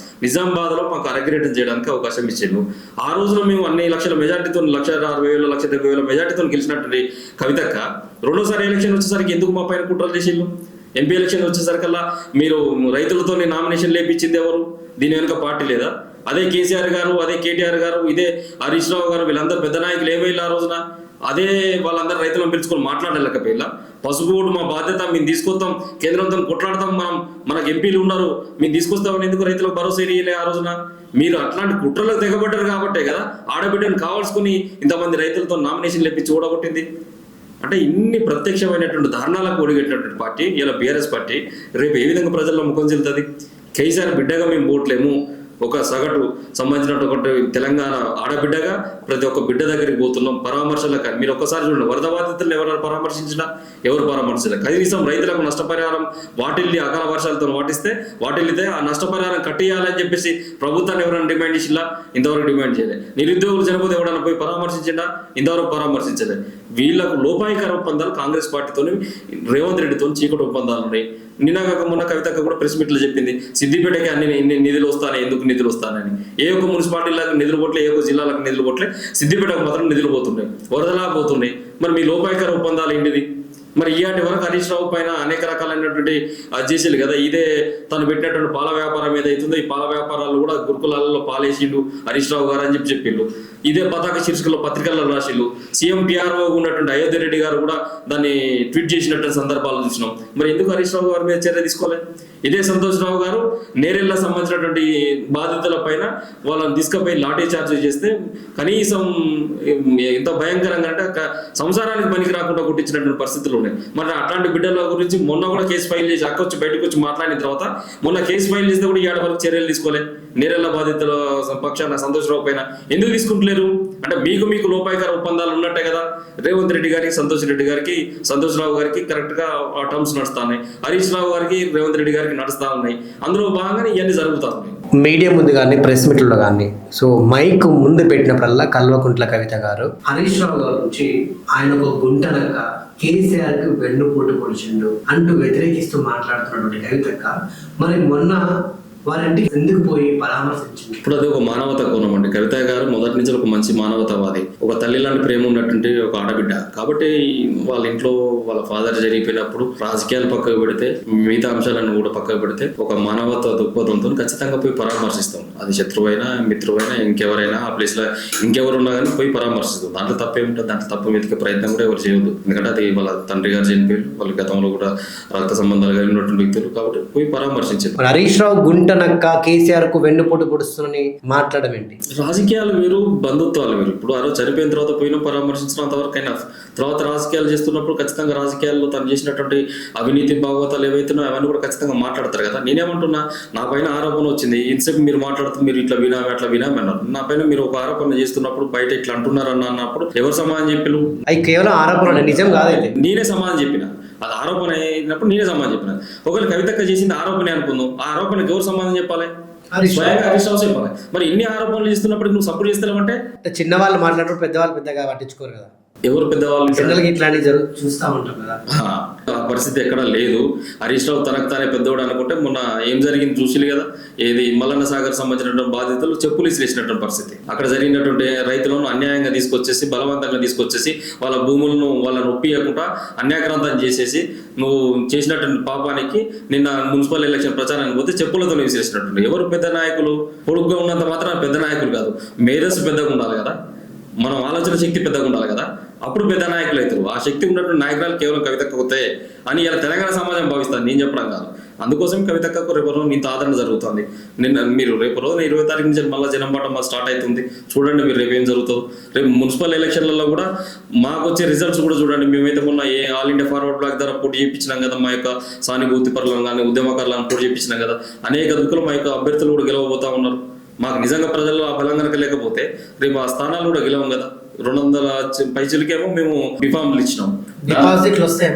నిజామాబాద్లో మాకు అరగ్రేటం చేయడానికి అవకాశం ఇచ్చారు. ఆ రోజున మేము అన్ని లక్షల మెజార్టీతో 1,60,000 1,70,000 మెజార్టీతో గెలిచినటువంటి కవితక్క రెండోసారి ఎలక్షన్ వచ్చేసరికి ఎందుకు మా పైన కుట్రలు చేసిళ్ళు? ఎంపీ ఎలక్షన్ వచ్చేసరికల్లా మీరు రైతులతో నామినేషన్ లేపించింది ఎవరు? దీని వెనుక పార్టీ లేదా? అదే కేసీఆర్ గారు, అదే కేటీఆర్ గారు, ఇదే హరీష్ రావు గారు, వీళ్ళందరూ పెద్ద నాయకులు ఏమైనా ఆ రోజున అదే వాళ్ళందరూ రైతులను పిలుచుకొని మాట్లాడలేకపోయినా పసుపు ఓటు మా బాధ్యత, మేము తీసుకొస్తాం, కేంద్రంతో కొట్లాడతాం, మనకు ఎంపీలు ఉన్నారు, మేము తీసుకొస్తామని ఎందుకు రైతులకు భరోసా ఇయ్యలే ఆ రోజున? మీరు అట్లాంటి కుట్రలకు తెగబడ్డారు కాబట్టే కదా ఆడబిడ్డను కావాల్సుకుని ఇంతమంది రైతులతో నామినేషన్ లేపించి ఓడగొట్టింది. అంటే ఇన్ని ప్రత్యక్షమైనటువంటి దారుణాలకు ఒడిగట్టినటువంటి పార్టీ ఇలా బీఆర్ఎస్ పార్టీ రేపు ఏ విధంగా ప్రజల్లో ముఖం చెల్లుతుంది? కేసీఆర్ బిడ్డగా మేము ఓట్లేము, ఒక సగటు సంబంధించినటువంటి తెలంగాణ ఆడబిడ్డగా ప్రతి ఒక్క బిడ్డ దగ్గరికి పోతున్నాం పరామర్శలకు. మీరు ఒక్కసారి చూడండి, వరద బాధితులను ఎవరైనా పరామర్శించినా ఎవరు పరామర్శించలేదు. కనీసం రైతులకు నష్టపరిహారం వాటిల్లి అకాల వర్షాలతో వాటిల్లితే ఆ నష్టపరిహారం కట్టియాలని చెప్పేసి ప్రభుత్వాన్ని ఎవరైనా డిమాండ్ చేసినా ఇంతవరకు డిమాండ్ చేయలేదు. నిరుద్యోగులు చనిపోతే ఎవరైనా పోయి పరామర్శించిందా? ఇంతవరకు పరామర్శించలేదు. వీళ్ళకు లోపాయికర ఒప్పందాలు కాంగ్రెస్ పార్టీతో రేవంత్ రెడ్డితో చీకటి ఒప్పందాలు ఉన్నాయి. నిన్నగాక మొన్న కవితక్క కూడా ప్రెస్ మీట్లో చెప్పింది, సిద్దిపేటకి అన్ని నిధులు వస్తాయి, ఎందుకు నిధులు వస్తానని. ఏ ఒక్క మున్సిపాలిటీలకు నిధులు పోట్లే, ఏ ఒక్క జిల్లాలకు నిధులు పోట్లే, సిద్దిపేటకు మాత్రం నిధులు పోతున్నాయి, వరదలా పోతున్నాయి. మరి మీ లోపాయికర ఒప్పందాలు ఏంటిది? మరి ఇయాటి వరకు హరీష్ రావు పైన అనేక రకాలైనటువంటి చేసేది కదా. ఇదే తను పెట్టినటువంటి పాల వ్యాపారం ఏదైతుందో ఈ పాల వ్యాపారాలు కూడా గురుకులాలలో పాలేసిండు హరీష్ రావు గారు అని చెప్పిండు. ఇదే పతాక శీర్షికలో పత్రికల్లో రాసిళ్ళు. సీఎం పిఆర్ఓ ఉన్నటువంటి అయోధ్య రెడ్డి గారు కూడా దాన్ని ట్వీట్ చేసినటువంటి సందర్భాలు చూసినాం. మరి ఎందుకు హరీష్ రావు గారి మీద చర్య తీసుకోలేదు? ఇదే సంతోష్ రావు గారు నేరెళ్ళ సంబంధించినటువంటి బాధితుల పైన వాళ్ళని తీసుకుపోయి లాఠీ చార్జ్ చేస్తే కనీసం ఎంత భయంకరంగా అంటే సంసారానికి పనికి రాకుండా కొట్టించినటువంటి పరిస్థితులు ఉన్నాయి. మరి అట్లాంటి బిడ్డల గురించి మొన్న కూడా కేసు ఫైల్ చేసి వచ్చి బయటకు వచ్చి మాట్లాడిన తర్వాత మొన్న కేసు ఫైల్ చేస్తే కూడా ఏడు వరకు చర్యలు తీసుకోలేదు. నేరెళ్ళ బాధితుల పక్షాన సంతోష్ రావు పైన ఎందుకు తీసుకుంటలేరు? అంటే మీకు లోపాయికర ఒప్పందాలు ఉన్నట్టే కదా. రేవంత్ రెడ్డి గారికి, సంతోష్ రెడ్డి గారికి, సంతోష్ రావు గారికి కరెక్ట్ గా ఆ టర్మ్స్ నడుస్తున్నాయి, హరీష్ రావు గారికి, రేవంత్ రెడ్డి గారికి నడుస్తా ఉన్నాయి. అందులో భాగంగానే ఇవన్నీ జరుగుతా ఉన్నాయి. మీడియా ముందు కానీ ప్రెస్ మీట్లో కానీ సో మైక్ ముందు పెట్టినప్పుడల్లా కల్వకుంట్ల కవిత గారు హరీష్ రావు గారు నుంచి ఆయన ఒక గుంటనక కేసీఆర్ కి వెన్నుపోటు పొడిచిండు అంటూ వ్యతిరేకిస్తూ మాట్లాడుతున్నటువంటి కవితక్క మరి మొన్న వారంటి ఎందుకు పోయి పరామర్శించింది? ఇప్పుడు అది ఒక మానవత కోణం అండి. కవిత గారు మొదటి నుంచి ఒక మంచి మానవతావాది, ఒక తల్లి లాంటి ప్రేమ ఉన్నటువంటి ఒక ఆడబిడ్డ. కాబట్టి వాళ్ళ ఇంట్లో వాళ్ళ ఫాదర్ జరిగిపోయినప్పుడు రాజకీయాలు పక్కకు పెడితే మిగతా అంశాలను కూడా పక్కకు పెడితే ఒక మానవత దృక్పథంతో ఖచ్చితంగా పోయి పరామర్శిస్తాం. అది శత్రువైనా మిత్రువైనా ఇంకెవరైనా ఆ ప్లేస్ లో ఇంకెవరు ఉన్నా కానీ పోయి పరామర్శిస్తాం. దాంట్లో తప్పేముంటుంది? దాంట్లో తప్పు వెతికే ప్రయత్నం కూడా ఎవరు చేయవద్దు. ఎందుకంటే అది వాళ్ళ తండ్రి గారు చనిపోయారు, వాళ్ళ గతంలో కూడా రక్త సంబంధాలు కలిగి ఉన్నటువంటి వ్యక్తులు, కాబట్టి పోయి పరామర్శించారు. హరీష్ రావు గుంటనక్క కేసీఆర్ కు వెన్నుపోటు పొడుస్తుందని మాట్లాడడం ఏంటి? రాజకీయాలు వేరు, బంధుత్వాలు వేరు. ఇప్పుడు ఆ రోజు చనిపోయిన తర్వాత పోయినా పరామర్శించినంత వరకు అయినా తర్వాత రాజకీయాలు చేస్తున్నప్పుడు ఖచ్చితంగా రాజకీయాల్లో తను చేసినటువంటి అవినీతి భాగవతాలు ఏవైతున్నాయో అవన్నీ కూడా ఖచ్చితంగా మాట్లాడతారు కదా. నేనేమంటున్నా, నా పైన ఆరోపణ వచ్చింది, ఇంతసేపు మీరు మాట్లాడుతూ మీరు ఇట్లా వినామే అట్లా వినామే అన్నారు. నా పైన మీరు ఒక ఆరోపణ చేస్తున్నప్పుడు బయట ఇట్లా అంటున్నారు అన్నప్పుడు ఎవరు సమాధానం చెప్పిలు? అది కేవలం ఆరోపణ, నిజం కాదైతే. నేనే సమాధానం చెప్పిన. అది ఆరోపణ అయినప్పుడు నేనే సమాధానం చెప్పిన. ఒకవేళ కవితక్క చేసింది ఆరోపణ అనుకుందాం, ఆ ఆరోపణకి ఎవరు సమాధానం చెప్పాలి? స్వయంగా హరీష్ రావు చెప్పాలి. మరి ఇన్ని ఆరోపణలు చేస్తున్నప్పుడు నువ్వు సపోర్ట్ చేస్తావంటే చిన్నవాళ్ళు మాట్లాడరు, పెద్దవాళ్ళు పెద్దగా పట్టించుకోరు కదా. ఎవరు పెద్దవాళ్ళు ఇట్లాంటివి చూస్తూ ఉంటాం కదా. ఆ పరిస్థితి ఎక్కడ లేదు. హరీష్ రావు తనకు తానే పెద్దవాడు అనుకుంటే మొన్న ఏం జరిగింది చూసిలు కదా. ఏది మల్లన్న సాగర్ సంబంధించినటువంటి బాధితులు చెప్పులు ఇసిరేసినటువంటి పరిస్థితి. అక్కడ జరిగినటువంటి రైతులను అన్యాయంగా తీసుకొచ్చేసి బలవంతంగా తీసుకొచ్చేసి వాళ్ళ భూములను వాళ్ళని ఒప్పియకుండా అన్యాక్రాంతం చేసేసి నువ్వు చేసినటువంటి పాపానికి నిన్న మున్సిపల్ ఎలక్షన్ ప్రచారానికి పోతే చెప్పులతో విసిరేసినట్టు. ఎవరు పెద్ద నాయకులు? పొడుగ్గా ఉన్నంత మాత్రం పెద్ద నాయకులు కాదు, మేధస్సు పెద్దగా ఉండాలి కదా, మనం ఆలోచన శక్తి పెద్దగా ఉండాలి కదా. అప్పుడు పెద్ద నాయకులు అవుతారు. ఆ శక్తి ఉన్నటువంటి నాయకురాలు కేవలం కవితక్కతే అని ఇలా తెలంగాణ సమాజం భావిస్తాను, నేను చెప్పడం కాదు. అందుకోసం కవితక్కకు రేపు రోజు ఇంత ఆదరణ జరుగుతుంది. నిన్న మీరు రేపు రోజున 20 తారీఖు నుంచి మళ్ళీ జనంపాట స్టార్ట్ అవుతుంది. చూడండి మీరు రేపు ఏం జరుగుతుందో. రేపు మున్సిపల్ ఎలక్షన్లలో కూడా మాకు వచ్చే రిజల్ట్స్ కూడా చూడండి. మేమైతే మొన్న ఆల్ ఇండియా ఫార్వర్డ్ బ్లాక్ ద్వారా పోటీ చేయించినాం కదా, మా యొక్క సానుభూతి పరులను కానీ ఉద్యమకారులను పోటీ చేయించినాం కదా, అనేక దిక్కులు మా యొక్క అభ్యర్థులు కూడా గెలవబోతా ఉన్నారు. మాకు నిజంగా ప్రజల్లో ఆ బలం కనుక లేకపోతే రేపు ఆ స్థానాలు కూడా గెలవం కదా. 200 పైచీలకేమో మేము బిఫామ్లు ఇచ్చినాం. డిపాజిట్లు వస్తాయి.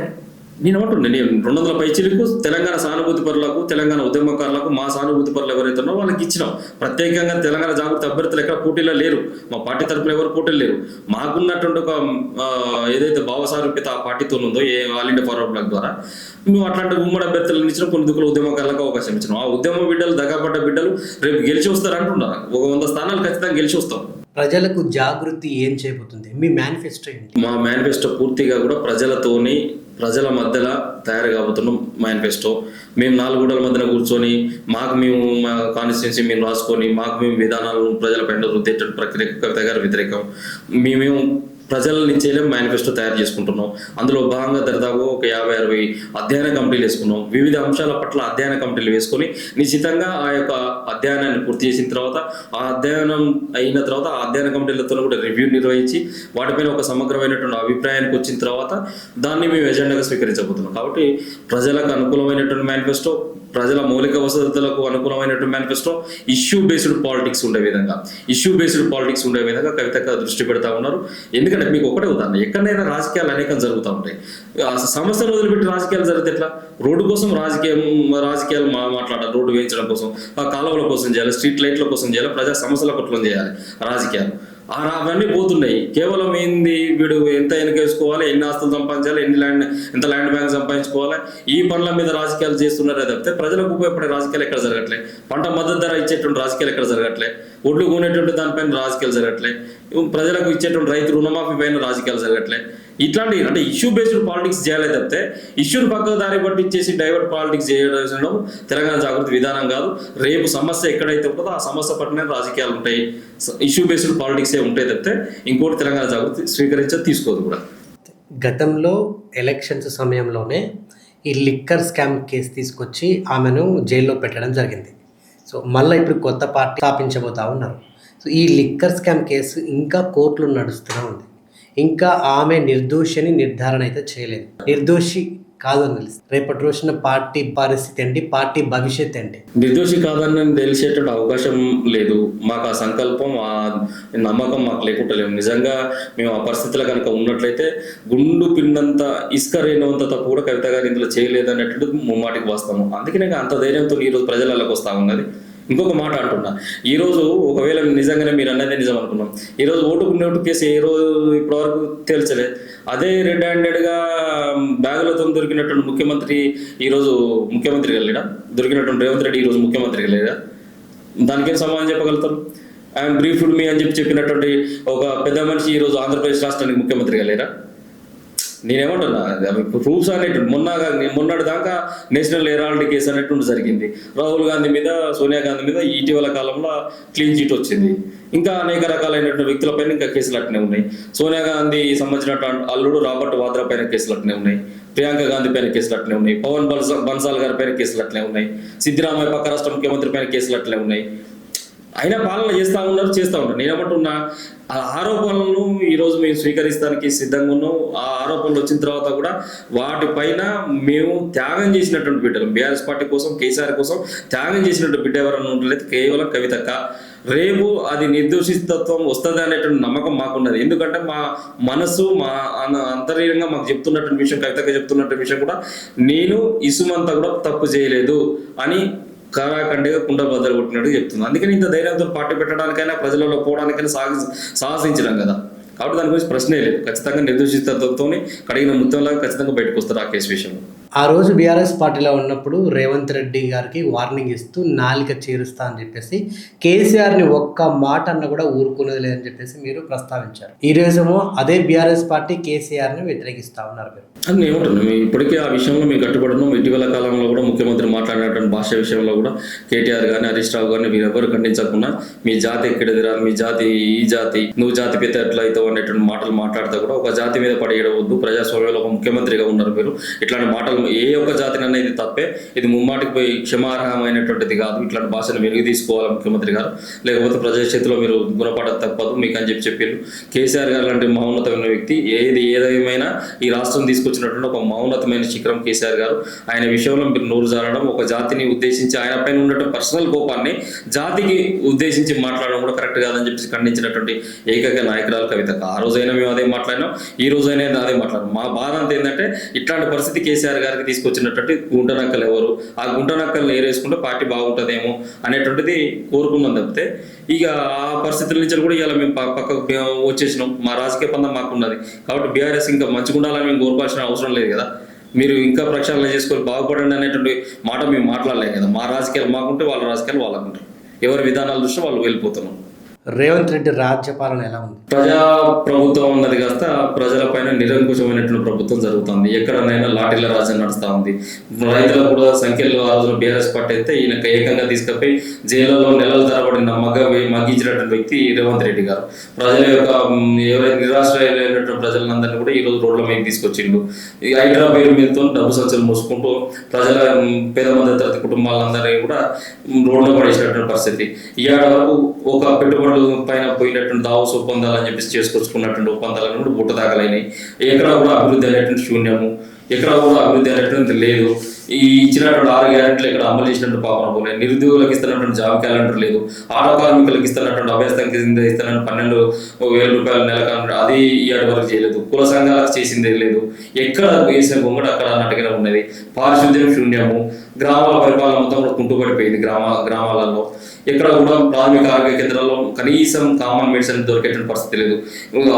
నేను ఏమంటున్నాను, నేను 200 పైచీలకు తెలంగాణ సానుభూతి పరులకు, తెలంగాణ ఉద్యమకారులకు, మా సానుభూతి పరులు ఎవరైతే ఉన్నారో వాళ్ళకి ఇచ్చినాం. ప్రత్యేకంగా తెలంగాణ జాగృతి అభ్యర్థులు ఎక్కడ పోటీలో లేరు, మా పార్టీ తరఫున ఎవరు పోటీలు లేరు. మాకున్నటువంటి ఒక ఏదైతే భావసారూప్యత ఆ పార్టీతో ఉందో ఆల్ ఇండియా ఫార్వర్డ్ బ్లాక్ ద్వారా మేము అట్లాంటి ఉమ్మడి అభ్యర్థులను ఇచ్చిన కొన్ని దిక్కుల ఉద్యమకారులకు అవకాశం ఇచ్చినాం. ఆ ఉద్యమ బిడ్డలు, దగాపడ్డ బిడ్డలు రేపు గెలిచి వస్తారు అంటున్నారు. 100 స్థానాలు ఖచ్చితంగా గెలిచి వస్తాం. ప్రజలకు జాగృతి ఏం చేయబోతుంది? మీ మేనిఫెస్టో ఏంటి? మా మేనిఫెస్టో పూర్తిగా కూడా ప్రజలతోని, ప్రజల మధ్యలో తయారు కాబోతున్నాం మేనిఫెస్టో. మేము 4 గోడల మధ్యన కూర్చొని మేము మా కాన్స్టిట్యున్సీ మేము రాసుకొని మేము విధానాలను ప్రజల పైన రుద్దేట ప్రక్రియ కవిత గారు వ్యతిరేకం. మేము ప్రజల నుంచే మేనిఫెస్టో తయారు చేసుకుంటున్నాం. అందులో భాగంగా దరిదాపు ఒక 50-60 అధ్యయన కమిటీలు వేసుకున్నాం. వివిధ అంశాల పట్ల అధ్యయన కమిటీలు వేసుకొని నిశ్చితంగా ఆ యొక్క అధ్యయనాన్ని పూర్తి చేసిన తర్వాత, ఆ అధ్యయనం అయిన తర్వాత ఆ అధ్యయన కమిటీలతో కూడా రివ్యూ నిర్వహించి వాటిపైన ఒక సమగ్రమైనటువంటి అభిప్రాయానికి వచ్చిన తర్వాత దాన్ని మేము ఎజెండాగా స్వీకరించబోతున్నాం. కాబట్టి ప్రజలకు అనుకూలమైనటువంటి మేనిఫెస్టో, ప్రజల మౌలిక వసతులకు అనుకూలమైనటువంటి మేనిఫెస్టో, ఇష్యూ బేస్డ్ పాలిటిక్స్ ఉండే విధంగా కవితక్క దృష్టి పెడతా ఉన్నారు. ఎందుకంటే మీకు ఒకటే ఉదాహరణ, ఎక్కడైనా రాజకీయాలు అనేకం జరుగుతూ ఉంటాయి. సమస్యలు వదిలిపెట్టి రాజకీయాలు జరిగితే ఎట్లా? రోడ్డు కోసం రాజకీయాలు మాట్లాడాలి, రోడ్డు వేయించడం కోసం, ఆ కాలువల కోసం చేయాలి, స్ట్రీట్ లైట్ల కోసం చేయాలి, ప్రజా సమస్యల పట్ల చేయాలి రాజకీయాలు. అవన్నీ పోతున్నాయి. కేవలం ఏంది, వీడు ఎంత వెనకేసుకోవాలి, ఎన్ని ఆస్తులు సంపాదించాలి, ఎంత ల్యాండ్ బ్యాంక్ సంపాదించుకోవాలి, ఈ పనుల మీద రాజకీయాలు చేస్తున్నారే తప్పితే ప్రజలకు ఉపయోగపడే రాజకీయాలు ఎక్కడ జరగట్లే, పంట మద్దతు ధర ఇచ్చేటువంటి రాజకీయాలు ఎక్కడ జరగట్లే, ఒడ్లు కొనేటువంటి దానిపైన రాజకీయాలు జరగట్లే, ప్రజలకు ఇచ్చేటువంటి రైతు రుణమాఫీ పైన రాజకీయాలు జరగట్లే. ఇట్లాంటి అంటే ఇష్యూ బేస్డ్ పాలిటిక్స్ చేయాలి తప్పితే ఇష్యూని పక్కకు దారి పట్టించేసి డైవర్ట్ పాలిటిక్స్ చేయడం తెలంగాణ జాగృతి విధానం కాదు. రేపు సమస్య ఎక్కడైతే ఉంటుందో ఆ సమస్య పట్లనే రాజకీయాలు ఉంటాయి, ఇష్యూ బేస్డ్ పాలిటిక్స్ ఉంటాయి తప్పితే ఇంకోటి తెలంగాణ జాగృతి తీసుకోదు కూడా. గతంలో ఎలక్షన్స్ సమయంలోనే ఈ లిక్కర్ స్కామ్ కేసు తీసుకొచ్చి ఆమెను జైల్లో పెట్టడం జరిగింది. సో మళ్ళీ ఇప్పుడు కొత్త పార్టీ స్థాపించబోతా ఉన్నారు. సో ఈ లిక్కర్ స్కామ్ కేసు ఇంకా కోర్టులో నడుస్తూనే ఉంది. ఇంకా ఆమె నిర్దోషిని నిర్ధారణ అయితే చేయలేదు. నిర్దోషి కాదని తెలుసు. రేపటి రోజున పార్టీ పరిస్థితి ఏంటి, పార్టీ భవిష్యత్ ఏంటి? నిర్దోషి కాదని తెలిసేటువంటి అవకాశం లేదు. మాకు ఆ సంకల్పం, ఆ నమ్మకం మాకు లేకుంటలేము. నిజంగా మేము ఆ పరిస్థితుల్లో కనుక ఉన్నట్లయితే గుండు పిన్నంత ఇసుక రేణువంత తప్పు కూడా కవిత గారు ఇందులో చేయలేదు అనేటట్టు ముమ్మాటికి వస్తాము. అందుకనే అంత ధైర్యంతో ఈరోజు ప్రజలకు వస్తూ ఉన్నది. ఇంకొక మాట అంటున్నా, ఈరోజు ఒకవేళ నిజంగానే మీరు అన్నదే నిజం అనుకున్నాం, ఈరోజు ఓటు కేసు ఏ రోజు ఇప్పటివరకు తేల్చలేదు. అదే రెడ్ హ్యాండెడ్గా బ్యాగులతో దొరికినటువంటి ముఖ్యమంత్రి ఈరోజు ముఖ్యమంత్రి వెళ్ళాడా? దొరికినటువంటి రేవంత్ రెడ్డి ఈరోజు ముఖ్యమంత్రి వెళ్ళాడా? దానికేం సమాధానం చెప్పగలుగుతారు? ఐఎమ్ బ్రీఫ్డ్ మీ అని చెప్పినటువంటి ఒక పెద్ద మనిషి ఈరోజు ఆంధ్రప్రదేశ్ రాష్ట్రానికి ముఖ్యమంత్రి వెళ్ళారా? నేనేమంటున్నా, ప్రూఫ్స్ అనేటువంటి మొన్నటి దాకా నేషనల్ హెరాల్డ్ కేసు అనేటువంటి జరిగింది. రాహుల్ గాంధీ మీద, సోనియా గాంధీ మీద ఇటీవల కాలంలో క్లీన్ చిట్ వచ్చింది. ఇంకా అనేక రకాలైనటువంటి వ్యక్తులపైన ఇంకా కేసులు అట్నే ఉన్నాయి. సోనియా గాంధీ సంబంధించిన అల్లుడు రాబర్ట్ వాద్రా పైన కేసులు అట్నే ఉన్నాయి. ప్రియాంక గాంధీ పైన కేసులు అట్లే ఉన్నాయి. పవన్ బన్సాల్ గారి పైన కేసులు అట్లే ఉన్నాయి. సిద్ధరామయ్య పక్క రాష్ట్ర ముఖ్యమంత్రి పైన కేసులు అట్లే ఉన్నాయి. అయినా పాలన చేస్తూ ఉన్నారు. నేనేమంటున్నా, ఆ ఆరోపణలను ఈరోజు మేము స్వీకరిస్తానికి సిద్ధంగా ఉన్నాం. ఆ ఆరోపణలు వచ్చిన తర్వాత కూడా వాటిపైన మేము త్యాగం చేసినటువంటి బిడ్డలు, బీఆర్ఎస్ పార్టీ కోసం, కేసీఆర్ కోసం త్యాగం చేసినటువంటి బిడ్డ ఎవరన్నా ఉండలేదు కేవలం కవితక్క. రేపు అది నిర్దోషితత్వం వస్తుంది అనేటువంటి నమ్మకం మాకున్నది. ఎందుకంటే మా మనసు, మా అంతర్యంగా మాకు చెప్తున్నటువంటి విషయం, కవితక్క చెప్తున్నటువంటి విషయం కూడా, నేను ఇసుమంతా కూడా తప్పు చేయలేదు అని కారాఖండిగా కుండలు బద్దలు కొట్టినట్టు చెప్తుంది. అందుకని ఇంత ధైర్యంతో పార్టీ పెట్టడానికైనా, ప్రజలలో పోవడానికైనా సాహసించడం కదా. కాబట్టి దాని గురించి ప్రశ్నే లేదు. ఖచ్చితంగా నిర్దోషితత్వంతో కడిగిన ముత్యంలాగా ఖచ్చితంగా బయటకు వస్తారు ఆ కేసు విషయంలో. ఆ రోజు బీఆర్ఎస్ పార్టీలో ఉన్నప్పుడు రేవంత్ రెడ్డి గారికి వార్నింగ్ ఇస్తూ నాలిక చీరుస్తా అని చెప్పేసి కేసీఆర్ని ఒక్క మాట అన్న కూడా ఊరుకునేది లేదని చెప్పేసి మీరు ప్రస్తావించారు. ఈ రోజేమో అదే బీఆర్ఎస్ పార్టీ కేసీఆర్ని వ్యతిరేకిస్తా ఉన్నారు మీరు. అని ఏమంటున్నాను, మేము ఇప్పటికే ఆ విషయంలో మేము కట్టుబడున్నాం. ఇటీవల కాలంలో కూడా ముఖ్యమంత్రి మాట్లాడినటువంటి భాష విషయంలో కూడా కేటీఆర్ కానీ హరీష్ రావు కానీ వీరెవరు ఖండించకుండా మీ జాతి ఎక్కడిదిరా, మీ జాతి ఈ జాతి, నువ్వు జాతి పేద ఎట్లా అవుతావు అనేటువంటి మాటలు మాట్లాడితే కూడా ఒక జాతి మీద పడేయవద్దు. ప్రజాస్వామ్యంలో ఒక ముఖ్యమంత్రిగా ఉన్నారు మీరు. ఇట్లాంటి మాటలు ఏ ఒక్క జాతిని అనేది తప్పే, ఇది ముమ్మాటికి పోయి క్షమార్హమైనటువంటిది కాదు. ఇట్లాంటి భాషను వెలుగు తీసుకోవాలి ముఖ్యమంత్రి గారు, లేకపోతే ప్రజల చేతిలో మీరు గుణపడదు తప్పదు మీకు అని చెప్పారు. కేసీఆర్ గారు లాంటి మహోన్నతమైన వ్యక్తి ఏదేమైనా ఈ రాష్ట్రం తీసుకొచ్చినటువంటి ఒక మౌనతమైన శిఖరం కేసీఆర్ గారు. ఆయన విషయంలో మీరు నోరు జారడం, ఒక జాతిని ఉద్దేశించి ఆయన పైన ఉన్నటువంటి పర్సనల్ కోపాన్ని జాతికి ఉద్దేశించి మాట్లాడడం కూడా కరెక్ట్ కాదని చెప్పి ఖండించినటువంటి ఏకైక నాయకురాలు కవితక్క. ఆ రోజైనా మేము అదే మాట్లాడినాం, ఈ రోజైనా అదే మాట్లాడినాం. మా బాధ అంతా ఏంటంటే ఇట్లాంటి పరిస్థితి కేసీఆర్ గారికి తీసుకొచ్చినటువంటి గుంటనక్కలు ఎవరు, ఆ గుంటనక్కల్ని ఏరేసుకుంటే పార్టీ బాగుంటుందేమో అనేటువంటిది కోరుకున్నాం తప్పితే ఇక ఆ పరిస్థితుల నుంచి కూడా ఇలా మేము పక్కకు వచ్చేసినాం. మా రాజకీయ పందం మాకున్నది కాబట్టి బీఆర్ఎస్ ఇంకా మంచిగా ఉండాలని మేము కోరుకోవాల్సిన అవసరం లేదు కదా. మీరు ఇంకా ప్రక్షాళన చేసుకొని బాగుపడండి అనేటువంటి మాట మేము మాట్లాడలేం కదా. మా రాజకీయాలు మాకుంటే వాళ్ళ రాజకీయాలు వాళ్ళకుంటారు. ఎవరి విధానాల దృష్ట్యా వాళ్ళు వెళ్ళిపోతున్నాం. రేవంత్ రెడ్డి రాజ్యపాలన ఎలా ఉంది? ప్రజా ప్రభుత్వం ఉన్నది కాస్త ప్రజలపైన నిరంకుశమైనటువంటి ప్రభుత్వం జరుగుతుంది. ఎక్కడనైనా లాఠీల రాజ్యం నడుస్తూ ఉంది. రైతులకు కూడా సంఖ్యలో ఆ రోజున బీఆర్ఎస్ పార్టీ అయితే ఈయన ఏకంగా తీసుకుపోయి జైళ్లలో నెలల తరబడి మగ్గించినటువంటి వ్యక్తి రేవంత్ రెడ్డి గారు. ప్రజల యొక్క ఎవరైతే నిరాశ్రయులైనటువంటి ప్రజలందరినీ కూడా ఈ రోజు రోడ్ల మీద తీసుకొచ్చిండు. ఈ హైడ్రా పేరు మీదతో డబ్బు సంచులు మోసుకుంటూ ప్రజల పేద మధ్యతరగతి కుటుంబాలందరినీ కూడా రోడ్లో పడేసినటువంటి పరిస్థితి. ఇవాళ వరకు ఒక పెట్టుబడులు పైన పోయినటువంటి దావోస్ ఒప్పందాలని చెప్పేసి చేసుకొచ్చుకున్నటువంటి ఒప్పందాలను కూడా బుట్ట దాఖలైనాయి. ఎక్కడ కూడా అభివృద్ధి అనేటువంటి శూన్యము, ఎక్కడ కూడా అభివృద్ధి అనేటువంటి లేదు. ఈ ఇచ్చినటువంటి 6 గ్యారెంటీలు ఇక్కడ అమలు చేసినట్టు పాపన పోలేదు. నిరుద్యోగులకు ఇస్తున్నటువంటి జాబ్ క్యాలెండర్ లేదు. ఆటో కార్మికులకు ఇస్తున్నటువంటి అభ్యస్తం కింద ఇస్తున్న 12,000 రూపాయల నెల అది ఇవాటి వరకు చేయలేదు. కుల సంఘాలకు చేసింది లేదు. ఎక్కడ వేసిన బొమ్మడు అక్కడ అన్నట్టుగానే ఉన్నది. పారిశుద్ధ్యం శూన్యము. గ్రామాల పరిపాలన మొత్తం కూడా కుంటుపడిపోయింది. గ్రామాలలో ఎక్కడ కూడా ప్రాథమిక ఆరోగ్య కేంద్రాల్లో కనీసం కామన్ మెడిసిన్ దొరికేటువంటి పరిస్థితి లేదు.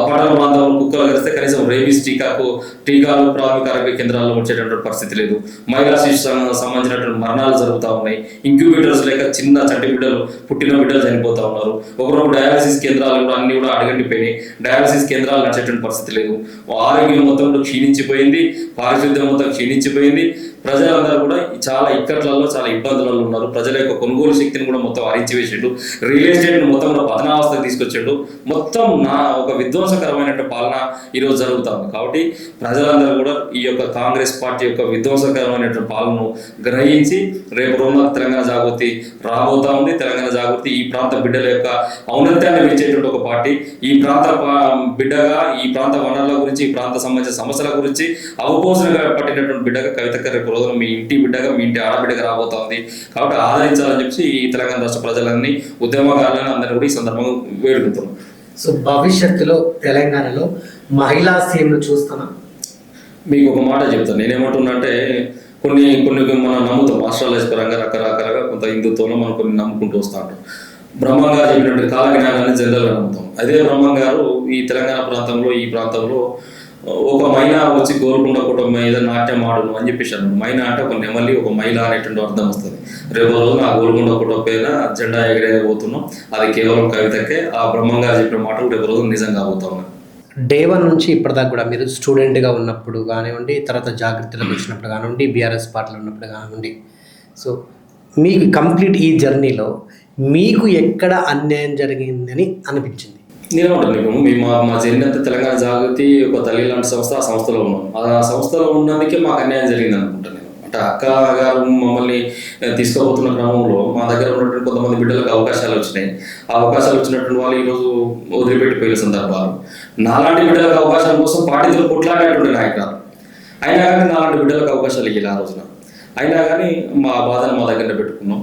పట్టణ ప్రాంతంలో కుక్కలు కలిస్తే కనీసం రేబీస్ టీకాలు ప్రాథమిక ఆరోగ్య కేంద్రాల్లో వచ్చేటటువంటి పరిస్థితి లేదు. మహిళా శిశువులకు సంబంధించినటువంటి మరణాలు జరుగుతూ ఉన్నాయి. ఇంక్యుబేటర్స్ లేక చిన్న చంటి బిడ్డలు పుట్టిన బిడ్డలు చనిపోతూ ఉన్నారు. ఒకరు డయాలసిస్ కేంద్రాలు కూడా అన్ని కూడా అడగండిపోయినాయి. డయాలసిస్ కేంద్రాలు నడిచేటువంటి పరిస్థితి లేదు. ఆరోగ్యం మొత్తం కూడా క్షీణించిపోయింది. పారిశుద్ధ్యం మొత్తం క్షీణించిపోయింది. ప్రజలందరూ కూడా చాలా ఇక్కట్లలో చాలా ఇబ్బందులలో ఉన్నారు. ప్రజల యొక్క కొనుగోలు శక్తిని కూడా మొత్తం అరించివేసిండు. రియల్ ఎస్టేట్ మొత్తం కూడా పతనావస్థకు తీసుకొచ్చిండు. మొత్తం ఒక విధ్వంసకరమైనటువంటి పాలన ఈరోజు జరుగుతుంది. కాబట్టి ప్రజలందరూ కూడా ఈ యొక్క కాంగ్రెస్ పార్టీ యొక్క విధ్వంసకరమైనటువంటి పాలనను గ్రహించి రేపు రోజున తెలంగాణ జాగృతి రాబోతా ఉంది. తెలంగాణ జాగృతి ఈ ప్రాంత బిడ్డల యొక్క ఔన్నత్యాన్ని పెంచేటువంటి ఒక పార్టీ. ఈ ప్రాంత బిడ్డగా, ఈ ప్రాంత వనరుల గురించి, ఈ ప్రాంత సంబంధించిన సమస్యల గురించి అవపోసనగా పట్టినటువంటి బిడ్డగా కవితక్క రోజున మీ ఇంటి బిడ్డగా, మీ ఇంటి ఆడబిడ్డగా రాబోతోంది. కాబట్టి ఆదరించాలని చెప్పి ఈ తెలంగాణ రాష్ట్ర ప్రజలన్నీ, ఉద్యమకారులను అందరినీ కూడా ఈ సందర్భంగా వేడుకుంటున్నాం. సో భవిష్యత్తులో తెలంగాణలో మహిళా సీఎంను చూస్తామా? మీకు ఒక మాట చెప్తాను. నేనేమంటున్నా అంటే కొన్ని మనం నమ్ముతాం. ఆస్ట్రాలజీ పరంగా రకరకాలుగా కొంత హిందుత్వంలో మనం కొన్ని నమ్ముకుంటూ వస్తూ ఉంటాం. బ్రహ్మం గారు చెప్పినటువంటి కాలజ్ఞానాన్ని జనరల్గా నమ్ముతాం. అదే బ్రహ్మం గారు ఈ తెలంగాణ ప్రాంతంలో, ఈ ప్రాంతంలో ఒక మైనా వచ్చి గోల్కొండ కోట మీద నాట్యం ఆడును అని చెప్పేసి అన్నాడు. మైనా అంటే ఒక నెమలి, ఒక మహిళ అనేటువంటి అర్థం వస్తుంది. రేపు రోజున ఆ గోల్కొండ కోట పైన జెండా ఎగరేయబోతున్నాం. అది కేవలం కవితకే. ఆ బ్రహ్మంగా చెప్పిన మాటలు రేపు రోజున నిజం కాబోతా ఉన్నాయి. డే 1 నుంచి ఇప్పటిదాకా కూడా మీరు స్టూడెంట్గా ఉన్నప్పుడు కానివ్వండి, తర్వాత జాగ్రత్తలకు వచ్చినప్పుడు కానివ్వండి, బీఆర్ఎస్ పార్టీలో ఉన్నప్పుడు కానివ్వండి, సో మీకు కంప్లీట్ ఈ జర్నీలో మీకు ఎక్కడ అన్యాయం జరిగిందని అనిపించింది? నేనేమంటాను, మేము మా జర్నీ తెలంగాణ జాగృతి ఒక తల్లి లాంటి సంస్థ. ఆ సంస్థలో ఉన్నాం. ఆ సంస్థలో ఉన్నందుకే మాకు అన్యాయం జరిగింది అనుకుంటాను నేను. అంటే అక్క గారు మమ్మల్ని తీసుకోబోతున్న క్రమంలో మా దగ్గర ఉన్నటువంటి కొంతమంది బిడ్డలకు అవకాశాలు వచ్చినాయి. ఆ అవకాశాలు వచ్చినటువంటి వాళ్ళు ఈరోజు వదిలిపెట్టిపోయిన సందర్భాలు. నాలాంటి బిడ్డలకు అవకాశాల కోసం పార్టీతో కొట్లాడేటువంటి నాయకులు. అయినా కానీ నాలాంటి బిడ్డలకు అవకాశాలు ఇవ్వాలి ఆ రోజున. అయినా కానీ మా బాధను మా దగ్గర పెట్టుకున్నాం.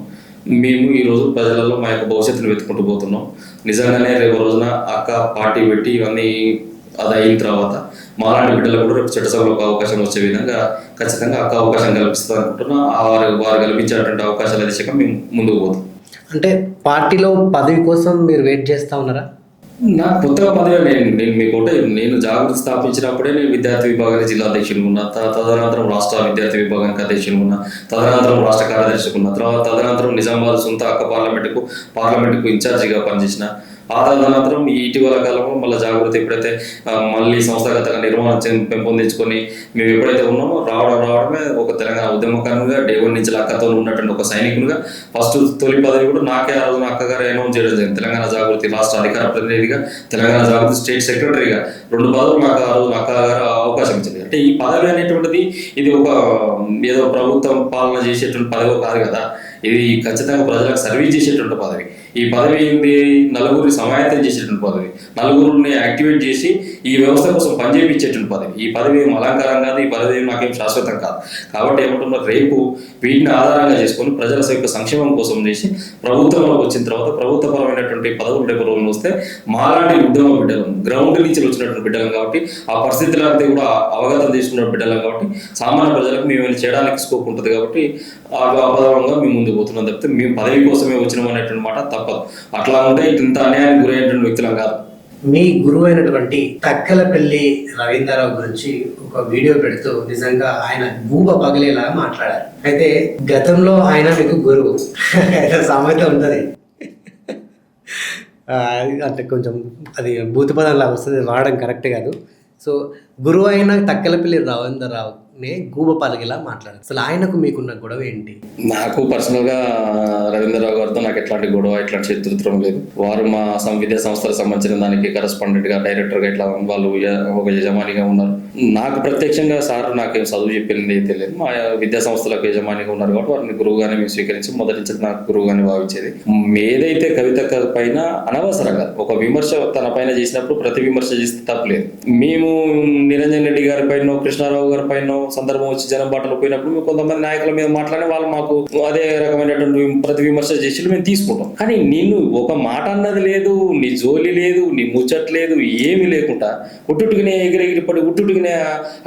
మేము ఈరోజు ప్రజలలో మా యొక్క భవిష్యత్తును వెతుకుంటూ పోతున్నాం. నిజంగానే రేపు రోజున అక్క పార్టీ పెట్టి ఇవన్నీ అది అయిన తర్వాత మాలాంటి బిడ్డలకు కూడా రేపు చట్టసభలో ఒక అవకాశం వచ్చే విధంగా ఖచ్చితంగా అక్క అవకాశం కల్పిస్తుంది అనుకుంటున్నా. వారు కల్పించేటువంటి అవకాశాల దిశగా మేము ముందుకు పోతాం. అంటే పార్టీలో పదవి కోసం మీరు వెయిట్ చేస్తూ ఉన్నారా? నాకు కొత్తగా పదవి నేను మీకు ఒకటే, నేను జాగృతి స్థాపించినప్పుడే నేను విద్యార్థి విభాగానికి జిల్లా అధ్యక్షులు ఉన్నా, తదనంతరం రాష్ట్ర విద్యార్థి విభాగానికి అధ్యక్షులు ఉన్నా, తదనంతరం రాష్ట్ర కార్యదర్శిగా ఉన్నా, తర్వాత తదనంతరం నిజామాబాద్ సొంత అక్క పార్లమెంటుకు ఇన్ఛార్జిగా పనిచేసిన. ఆ తదనంతరం ఈ ఇటీవల కాలంలో మళ్ళీ జాగృతి ఎప్పుడైతే మళ్ళీ సంస్థాగతంగా నిర్మాణం పెంపొందించుకొని మేము ఎప్పుడైతే ఉన్నామో రావడమే ఒక తెలంగాణ ఉద్యమకారునిగా డే 1 నుంచి అక్కతో ఉన్నటువంటి ఒక సైనికునిగా ఫస్ట్ తొలి పదవి కూడా నాకే ఆ రోజున అక్కగారు అనౌన్స్ చేయడం జరిగింది. తెలంగాణ జాగృతి రాష్ట్ర అధికార ప్రతినిధిగా, తెలంగాణ జాగృతి స్టేట్ సెక్రటరీగా 2 పదవులు నాకు ఆ రోజు అక్కగారు అవకాశం ఇచ్చింది. అంటే ఈ పదవి అనేటువంటిది ఇది ఒక ఏదో ప్రభుత్వం పాలన చేసేటువంటి పదవి కాదు కదా, ఇది ఖచ్చితంగా ప్రజలకు సర్వీస్ చేసేటువంటి పదవి. ఈ పదవి ఏంది, నలుగురిని సమాయత్తం చేసేటువంటి పదవి, నలుగురిని యాక్టివేట్ చేసి ఈ వ్యవస్థ కోసం పనిచేయించేటువంటి పదవి. ఈ పదవి ఏం అలంకారం కాదు, ఈ పదవి నాకేం శాశ్వతం కాదు. కాబట్టి ఏమంటున్నారు, రేపు వీటిని ఆధారంగా చేసుకొని ప్రజల యొక్క సంక్షేమం కోసం చేసి ప్రభుత్వంలోకి వచ్చిన తర్వాత ప్రభుత్వపరమైనటువంటి పదవులు రేపు రోజులు వస్తే మాలాంటి ఉద్యమ బిడ్డలు, గ్రౌండ్ నుంచి వచ్చినటువంటి బిడ్డలం కాబట్టి, ఆ పరిస్థితులంతా కూడా అవగతం చేసుకున్న బిడ్డలం కాబట్టి, సామాన్య ప్రజలకు మేము చేయడానికి స్కోప్ ఉంటుంది కాబట్టి అపదవంగా మేము ముందుకు పోతున్నాం తప్పితే మేము పదవి కోసమే వచ్చినాం అనేటువంటి మాట తప్పదు. అట్లా ఉంటే ఇంత అన్యాయానికి గురైనటువంటి వ్యక్తులం కాదు. మీ గురువు అయినటువంటి తక్కలపల్లి రవీంద్రరావు గురించి ఒక వీడియో పెడుతూ నిజంగా ఆయన గూబ పగిలేలా మాట్లాడారు. అయితే గతంలో ఆయన మీకు గురువు సామెత ఉంటుంది, అంటే కొంచెం అది భూత పదంలా వస్తుంది, వాడడం కరెక్ట్ కాదు. సో గురువు అయిన తక్కలపల్లి రవీంద్రరావుని గూబ పలిగేలా మాట్లాడారు. అసలు ఆయనకు మీకున్న గొడవ ఏంటి? నాకు పర్సనల్గా రవీంద్రరావు గారితో నాకు ఎట్లాంటి గొడవ, ఎట్లాంటి శత్రుత్వం లేదు. వారు మా విద్యా సంస్థలకు సంబంధించిన దానికి కరెస్పాండెంట్గా, డైరెక్టర్గా ఇట్లా వాళ్ళు ఒక యజమానిగా ఉన్నారు. నాకు ప్రత్యక్షంగా సార్ నాకేం చదువు చెప్పింది అయితే లేదు, మా విద్యా సంస్థలకు యజమానిగా ఉన్నారు కాబట్టి వారిని గురువుగానే మేము స్వీకరించి మొదటి నుంచి నాకు గురువుగానే భావించేది. ఏదైతే కవిత పైన అనవసరంగా ఒక విమర్శ తన పైన చేసినప్పుడు ప్రతి విమర్శ చేస్తే తప్పలేదు. మేము నిరంజన్ రెడ్డి గారి పైన, కృష్ణారావు గారి పైన సందర్భం వచ్చి జనం బాటలో పోయినప్పుడు మేము కొంతమంది నాయకుల మీద మాట్లాడి వాళ్ళు మాకు అదే రకమైనటువంటి ప్రతి విమర్శ చేసి మేము తీసుకుంటాం. కానీ నిన్ను ఒక మాట అన్నది లేదు, నీ జోలి లేదు, నీ ముచ్చట్లేదు, ఏమి లేకుండా ఉట్టుటికినే ఎగిరెగిరిపడి ఉట్టుటికినే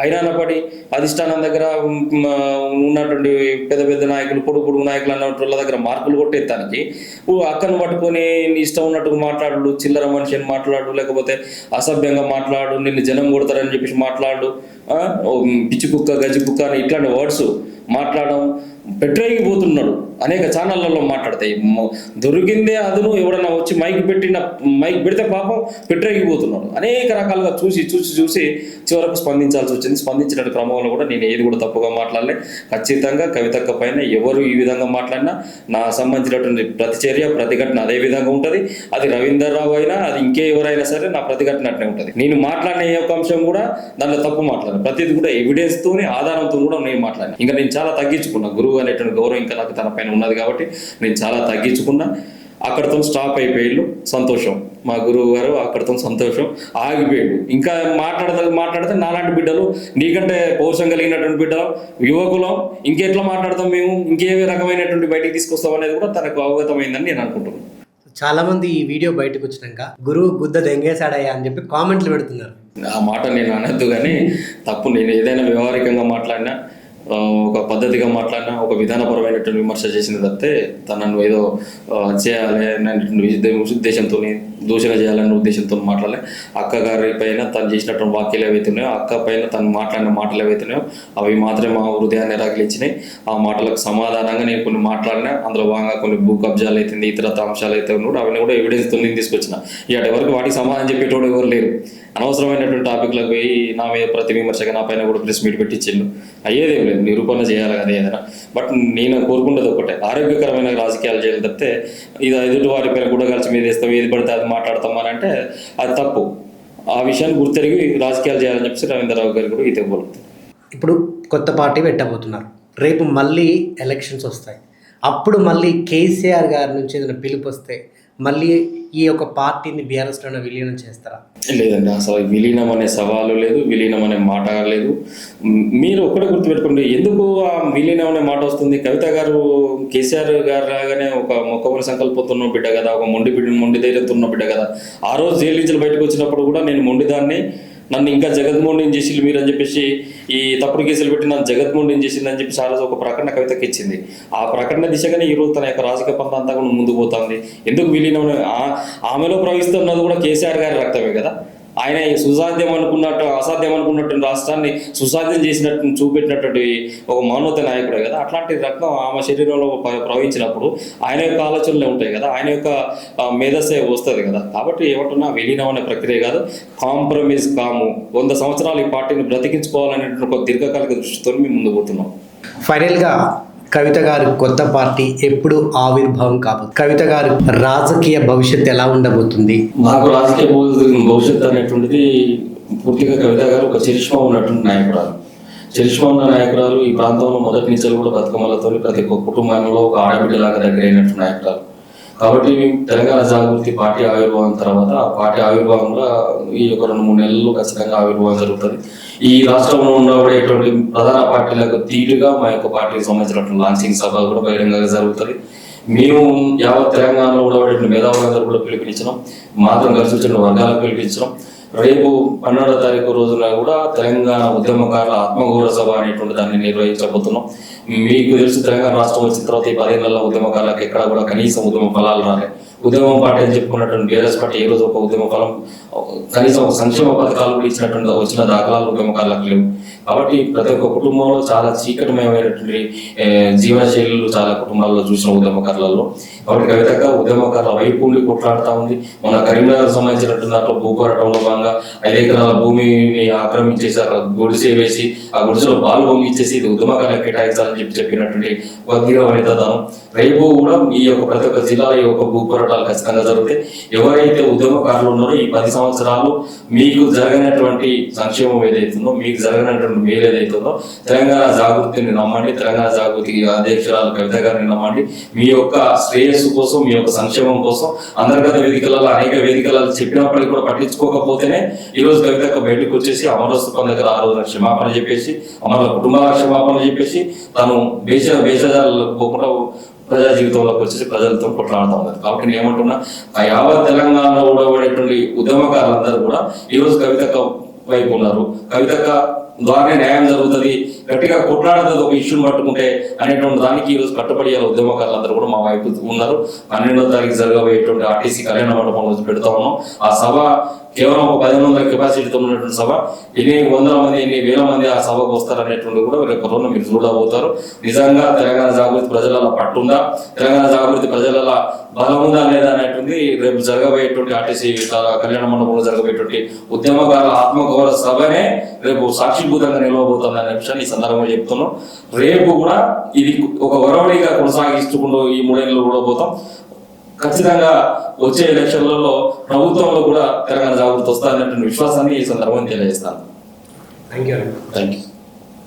హైరాణ పడి అధిష్టానం దగ్గర ఉన్నటువంటి పెద్ద పెద్ద నాయకులు, పొడుగు నాయకులు అన్నటువంటి వాళ్ళ దగ్గర మార్కులు కొట్టేస్తానికి అక్కను పట్టుకొని నీ ఇష్టం ఉన్నట్టుగా మాట్లాడు, చిల్లర మనిషి అని మాట్లాడు, లేకపోతే అసభ్యంగా మాట్లాడు, నిన్ను జనం కొడతారని చెప్పేసి మాట్లాడు, పిచ్చి కుక్క, గజ్జి కుక్క అని ఇట్లాంటి వర్డ్స్ మాట్లాడడం పెట్టరేగిపోతున్నాడు. అనేక ఛానళ్లలో మాట్లాడతాయి. దొరికిందే అదును ఎవడన్నా వచ్చి మైక్ పెడితే పాపం పెట్టరేగిపోతున్నాడు. అనేక రకాలుగా చూసి చివరకు స్పందించాల్సి వచ్చింది. స్పందించిన క్రమంలో కూడా నేను ఏది కూడా తప్పుగా మాట్లాడలే. ఖచ్చితంగా కవితక్క పైన ఎవరు ఈ విధంగా మాట్లాడినా నా సంబంధించినటువంటి ప్రతిచర్య, ప్రతిఘటన అదే విధంగా ఉంటుంది. అది రవీంద్రరావు అయినా, అది ఇంకే ఎవరైనా సరే నా ప్రతిఘటన అట్నే ఉంటుంది. నేను మాట్లాడిన ఏ ఒక్క అంశం కూడా దాంట్లో తప్పు మాట్లాడాను. ప్రతిది కూడా ఎవిడెన్స్ తోని, ఆధారంతో కూడా నేను మాట్లాడాను. ఇంకా నేను చాలా తగ్గించుకున్నా. గురువు అనేటువంటి గౌరవం ఇంకా నాకు తన పైన ఉన్నది కాబట్టి నేను చాలా తగ్గించుకున్నా. అక్కడితో స్టాప్ అయిపోయాడు. సంతోషం. మా గురువు గారు అక్కడితో సంతోషం, ఆగిపోయాడు. ఇంకా మాట్లాడితే నాలాంటి బిడ్డలు, నీకంటే పౌరుషం కలిగినటువంటి బిడ్డలు, యువకులం, ఇంకెట్లా మాట్లాడతాం మేము, ఇంకే రకమైనటువంటి బయటికి తీసుకొస్తాం అనేది కూడా తనకు అవగతమైందని నేను అనుకుంటున్నాను. చాలా మంది ఈ వీడియో బయటకు వచ్చినాక గురువు గుద్ద దెంగేశాడయ్యా అని చెప్పి కామెంట్లు పెడుతున్నారు. ఆ మాట నేను అనద్దు, కానీ తప్పు. నేను ఏదైనా వ్యవహారికంగా మాట్లాడినా, ఒక పద్ధతిగా మాట్లాడినా, ఒక విధానపరమైనటువంటి విమర్శ చేసిన తప్పితే తనను ఏదో చేయాలి ఉద్దేశంతో, దూషణ చేయాలనే ఉద్దేశంతో మాట్లాడలే. అక్క గారి పైన తను చేసినటువంటి వాక్యాలు ఏవైతున్నాయో, అక్క పైన తను మాట్లాడిన మాటలు ఏవైతున్నాయో అవి మాత్రమే మా హృదయాన్ని రాగిలిచ్చినాయి. ఆ మాటలకు సమాధానంగా నేను కొన్ని మాట్లాడినా. అందులో భాగంగా కొన్ని భూ కబ్జాలు అవుతుంది, ఇతర అంశాలు అయితే కూడా అవన్నీ కూడా ఎవిడెన్స్తో నేను తీసుకొచ్చిన. ఇటు వరకు వాటికి సమాధానం చెప్పేటోడు ఎవరు లేరు. అనవసరమైనటువంటి టాపిక్లకు పోయి నా మీద ప్రతి విమర్శగా నా పైన కూడా ప్రెస్ మీట్ పెట్టించిండు. అయ్యేదేం లేదు, నిరూపణ చేయాలి కదా ఏదైనా. బట్ నేను కోరుకుంటుంది ఒకటే, ఆరోగ్యకరమైన రాజకీయాలు చేయాలి తప్పితే ఇది ఎదుటి వారి పైన గుడ్డగాల్చి మీద వేస్తాం, ఏది పడితే అది మాట్లాడతాం అని అంటే అది తప్పు. ఆ విషయాన్ని గుర్తెరిగి రాజకీయాలు చేయాలని చెప్పేసి రవీంద్రరావు గారు కూడా ఇదే కోరుతుంది. ఇప్పుడు కొత్త పార్టీ పెట్టబోతున్నారు, రేపు మళ్ళీ ఎలక్షన్స్ వస్తాయి. అప్పుడు మళ్ళీ కేసీఆర్ గారి నుంచి ఏదైనా పిలుపు వస్తే మళ్ళీ ఈ యొక్క పార్టీని బీఆర్ఎస్లో విలీనం చేస్తారా? లేదండి, అసలు విలీనం అనే సవాలు లేదు, విలీనం అనే మాట లేదు. మీరు ఒక్కడే గుర్తుపెట్టుకోండి, ఎందుకు ఆ విలీనం అనే మాట వస్తుంది. కవిత గారు కేసీఆర్ గారు రాగానే ఒక మొక్కవల సంకల్పంతో ఉన్న బిడ్డ కదా, ఒక మొండి ధైర్యంతో ఉన్న బిడ్డ కదా. ఆ రోజు జైలు నుంచి బయటకు వచ్చినప్పుడు కూడా నేను మొండిదాన్ని, నన్ను ఇంకా జగన్మోహన్ చేసింది మీరు అని చెప్పేసి ఈ తప్పుడు కేసులు పెట్టి నన్ను జగన్మోహన్ చేసింది అని చెప్పి చాలా ఒక ప్రకటన కవితకి ఇచ్చింది. ఆ ప్రకటన దిశగానే ఈరోజు తన యొక్క రాజకీయ పంత అంతా కూడా ముందుకు పోతుంది. ఎందుకు విలీనం ఆమెలో ప్రవహిస్తున్నది కూడా కేసీఆర్ గారి రక్తమే కదా. ఆయన సుసాధ్యం అనుకున్నట్టు అసాధ్యం అనుకున్నట్టు రాష్ట్రాన్ని సుసాధ్యం చేసినట్టు చూపెట్టినటువంటి ఒక మానవత నాయకుడే కదా. అట్లాంటి రక్తం ఆమె శరీరంలో ప్రవహించినప్పుడు ఆయన యొక్క ఆలోచనలే ఉంటాయి కదా, ఆయన యొక్క మేధస్సే వస్తుంది కదా. కాబట్టి ఏమంటున్నా విలీనం అనే ప్రక్రియ కాదు, కాంప్రమైజ్ కాము. 100 సంవత్సరాలు ఈ పార్టీని బ్రతికించుకోవాలనేటువంటి ఒక దీర్ఘకాలిక దృష్టితో మేము ముందు పోతున్నాం. ఫైనల్గా కవిత గారి కొత్త పార్టీ ఎప్పుడు ఆవిర్భావం కాబోతుంది? కవిత గారి రాజకీయ భవిష్యత్తు ఎలా ఉండబోతుంది? నాకు రాజకీయ భవిష్యత్తు అనేటువంటిది పూర్తిగా కవిత గారు ఒక చరిష్మా ఉన్నటువంటి నాయకురాలు. చరిష్మా ఉన్న నాయకురాలు ఈ ప్రాంతంలో మొదటి నుంచి కూడా బతుకమ్మలతో ప్రతి ఒక్క కుటుంబంలో ఒక ఆడబిడ్డలాగా దగ్గరైనటువంటి నాయకురాలు. కాబట్టి తెలంగాణ జాగృతి పార్టీ ఆవిర్భావం తర్వాత ఆ పార్టీ ఆవిర్భావంలో ఈ ఒక 2-3 నెలల్లో ఖచ్చితంగా ఆవిర్భావం జరుగుతుంది. ఈ రాష్ట్రంలో ఉండబడేటువంటి ప్రధాన పార్టీలకు తీరుగా మా యొక్క పార్టీకి సంబంధించినటువంటి లాంచింగ్ సభ కూడా బహిరంగంగా జరుగుతుంది. మేము యావత్ తెలంగాణలో ఉండబడే మేధావులందరూ కూడా పిలిపించడం, మాత్రం కలిసి వచ్చిన వర్గాలకు పిలిపించడం. రేపు 12వ తారీఖు రోజున కూడా తెలంగాణ ఉద్యమకారుల ఆత్మగౌరవ సభ అనేటువంటి దాన్ని నిర్వహించబోతున్నాం. మీకు తెలుసు, తెలంగాణ రాష్ట్రం వచ్చిన తర్వాత ఈ 10 నెలల ఉద్యమకారులకు ఎక్కడ కూడా కనీసం ఉద్యమ ఫలాలు రాలేదు. ఉద్యమం పార్టీ అని చెప్పుకున్నటువంటి బీఆర్ఎస్ పార్టీ ఏ రోజు ఒక ఉద్యమ ఫలం, కనీసం ఒక సంక్షేమ పథకాలు కూడా ఇచ్చినటువంటి వచ్చిన దాఖలాలు ఉద్యమకారులకు లేవు. కాబట్టి ప్రతి ఒక్క కుటుంబంలో చాలా చీకటిమయమైనటువంటి జీవన శైలులు చాలా కుటుంబాల్లో చూసిన ఉద్యమకారులలో. కాబట్టి కవితగా ఉద్యమకారుల వైపు ఉండి కొట్లాడుతూ ఉంది. మన కరీంనగర్ సంబంధించినటువంటి దాంట్లో భూపోరాటంలో భాగంగా 5 ఎకరాల భూమిని ఆక్రమించేసి అక్కడ గుడిసె వేసి ఆ గుడిసెలో బాలు పంపించేసి ఇది ఉద్యమకారులకు కేటాయించాలని చెప్పినటువంటి వగ్గిర వనితదానం. రేపు కూడా ఈ యొక్క ప్రతి ఒక్క జిల్లాలో ఈ యొక్క భూపోరాటాలు ఖచ్చితంగా జరుగుతాయి. ఎవరైతే ఉద్యమకారులు ఉన్నారో ఈ 10 సంవత్సరాలు మీకు జరగనటువంటి సంక్షేమం ఏదైతుందో, మీకు జరగనటువంటి మేలు ఏదైతుందో, తెలంగాణ జాగృతిని నమ్మండి, తెలంగాణ జాగృతి అధ్యక్షురాలు కవిత గారిని నమ్మండి. మీ యొక్క శ్రేయస్సు కోసం, మీ యొక్క సంక్షేమం కోసం అంతర్గత వేదికలలో అనేక వేదికలలో చెప్పినప్పటికీ కూడా పట్టించుకోకపోతేనే ఈ రోజు కవిత బయటకు వచ్చేసి అమరస్తూపం దగ్గర ఆ రోజున క్షమాపణ చెప్పేసి, అమరుల కుటుంబాల క్షమాపణ చెప్పేసి తను భేషజాలు పోకుండా ప్రజా జీవితంలోకి వచ్చేసి ప్రజలతో కొట్లాడుతూ ఉన్నారు. కాబట్టి నేను ఏమంటున్నా, ఆ యావత్ తెలంగాణలో ఉండబడేటువంటి ఉద్యమకారులందరూ కూడా ఈ రోజు కవిత వైపు ఉన్నారు. కవిత ద్వారానే న్యాయం జరుగుతుంది, గట్టిగా కొట్లాడుతుంది ఒక ఇష్యూని పట్టుకుంటే అనేటువంటి దానికి ఈ రోజు కట్టుబడి ఉద్యమకారులందరూ కూడా మా వైపు ఉన్నారు. 12వ తారీఖు జరగబోయేటువంటి ఆర్టీసీ కళ్యాణ మండపంలో పెడతా ఉన్నాం. ఆ సభ కేవలం ఒక 1500 కెపాసిటీతో ఉన్నటువంటి సభ. ఎన్ని వందల మంది, ఎన్ని వేల మంది ఆ సభకు వస్తారనేటువంటి కూడా రేపు రోజున మీరు చూడబోతారు. నిజంగా తెలంగాణ జాగృతి ప్రజల పట్టుందా, తెలంగాణ జాగృతి ప్రజల బలం ఉందా లేదా అనేటువంటి రేపు జరగబోయేటువంటి ఆర్టీసీ కళ్యాణ మండపంలో జరగబోయేటువంటి ఉద్యమకారుల ఆత్మగౌరవ సభనే రేపు సాక్షిభూతంగా నిలవబోతుంది అనే విషయాన్ని ఈ సందర్భంగా చెప్తున్నాం. రేపు కూడా ఇది ఒక ఒరవడిగా కొనసాగిస్తూ ఈ 3 ఏళ్ళు కూడా పోతాం. ఖచ్చితంగా వచ్చే ఎలక్షన్లలో ప్రభుత్వంలో కూడా తెలంగాణ జాగృతి వస్తారనేటువంటి విశ్వాసాన్ని ఈ సందర్భంగా తెలియజేస్తాను. Thank you.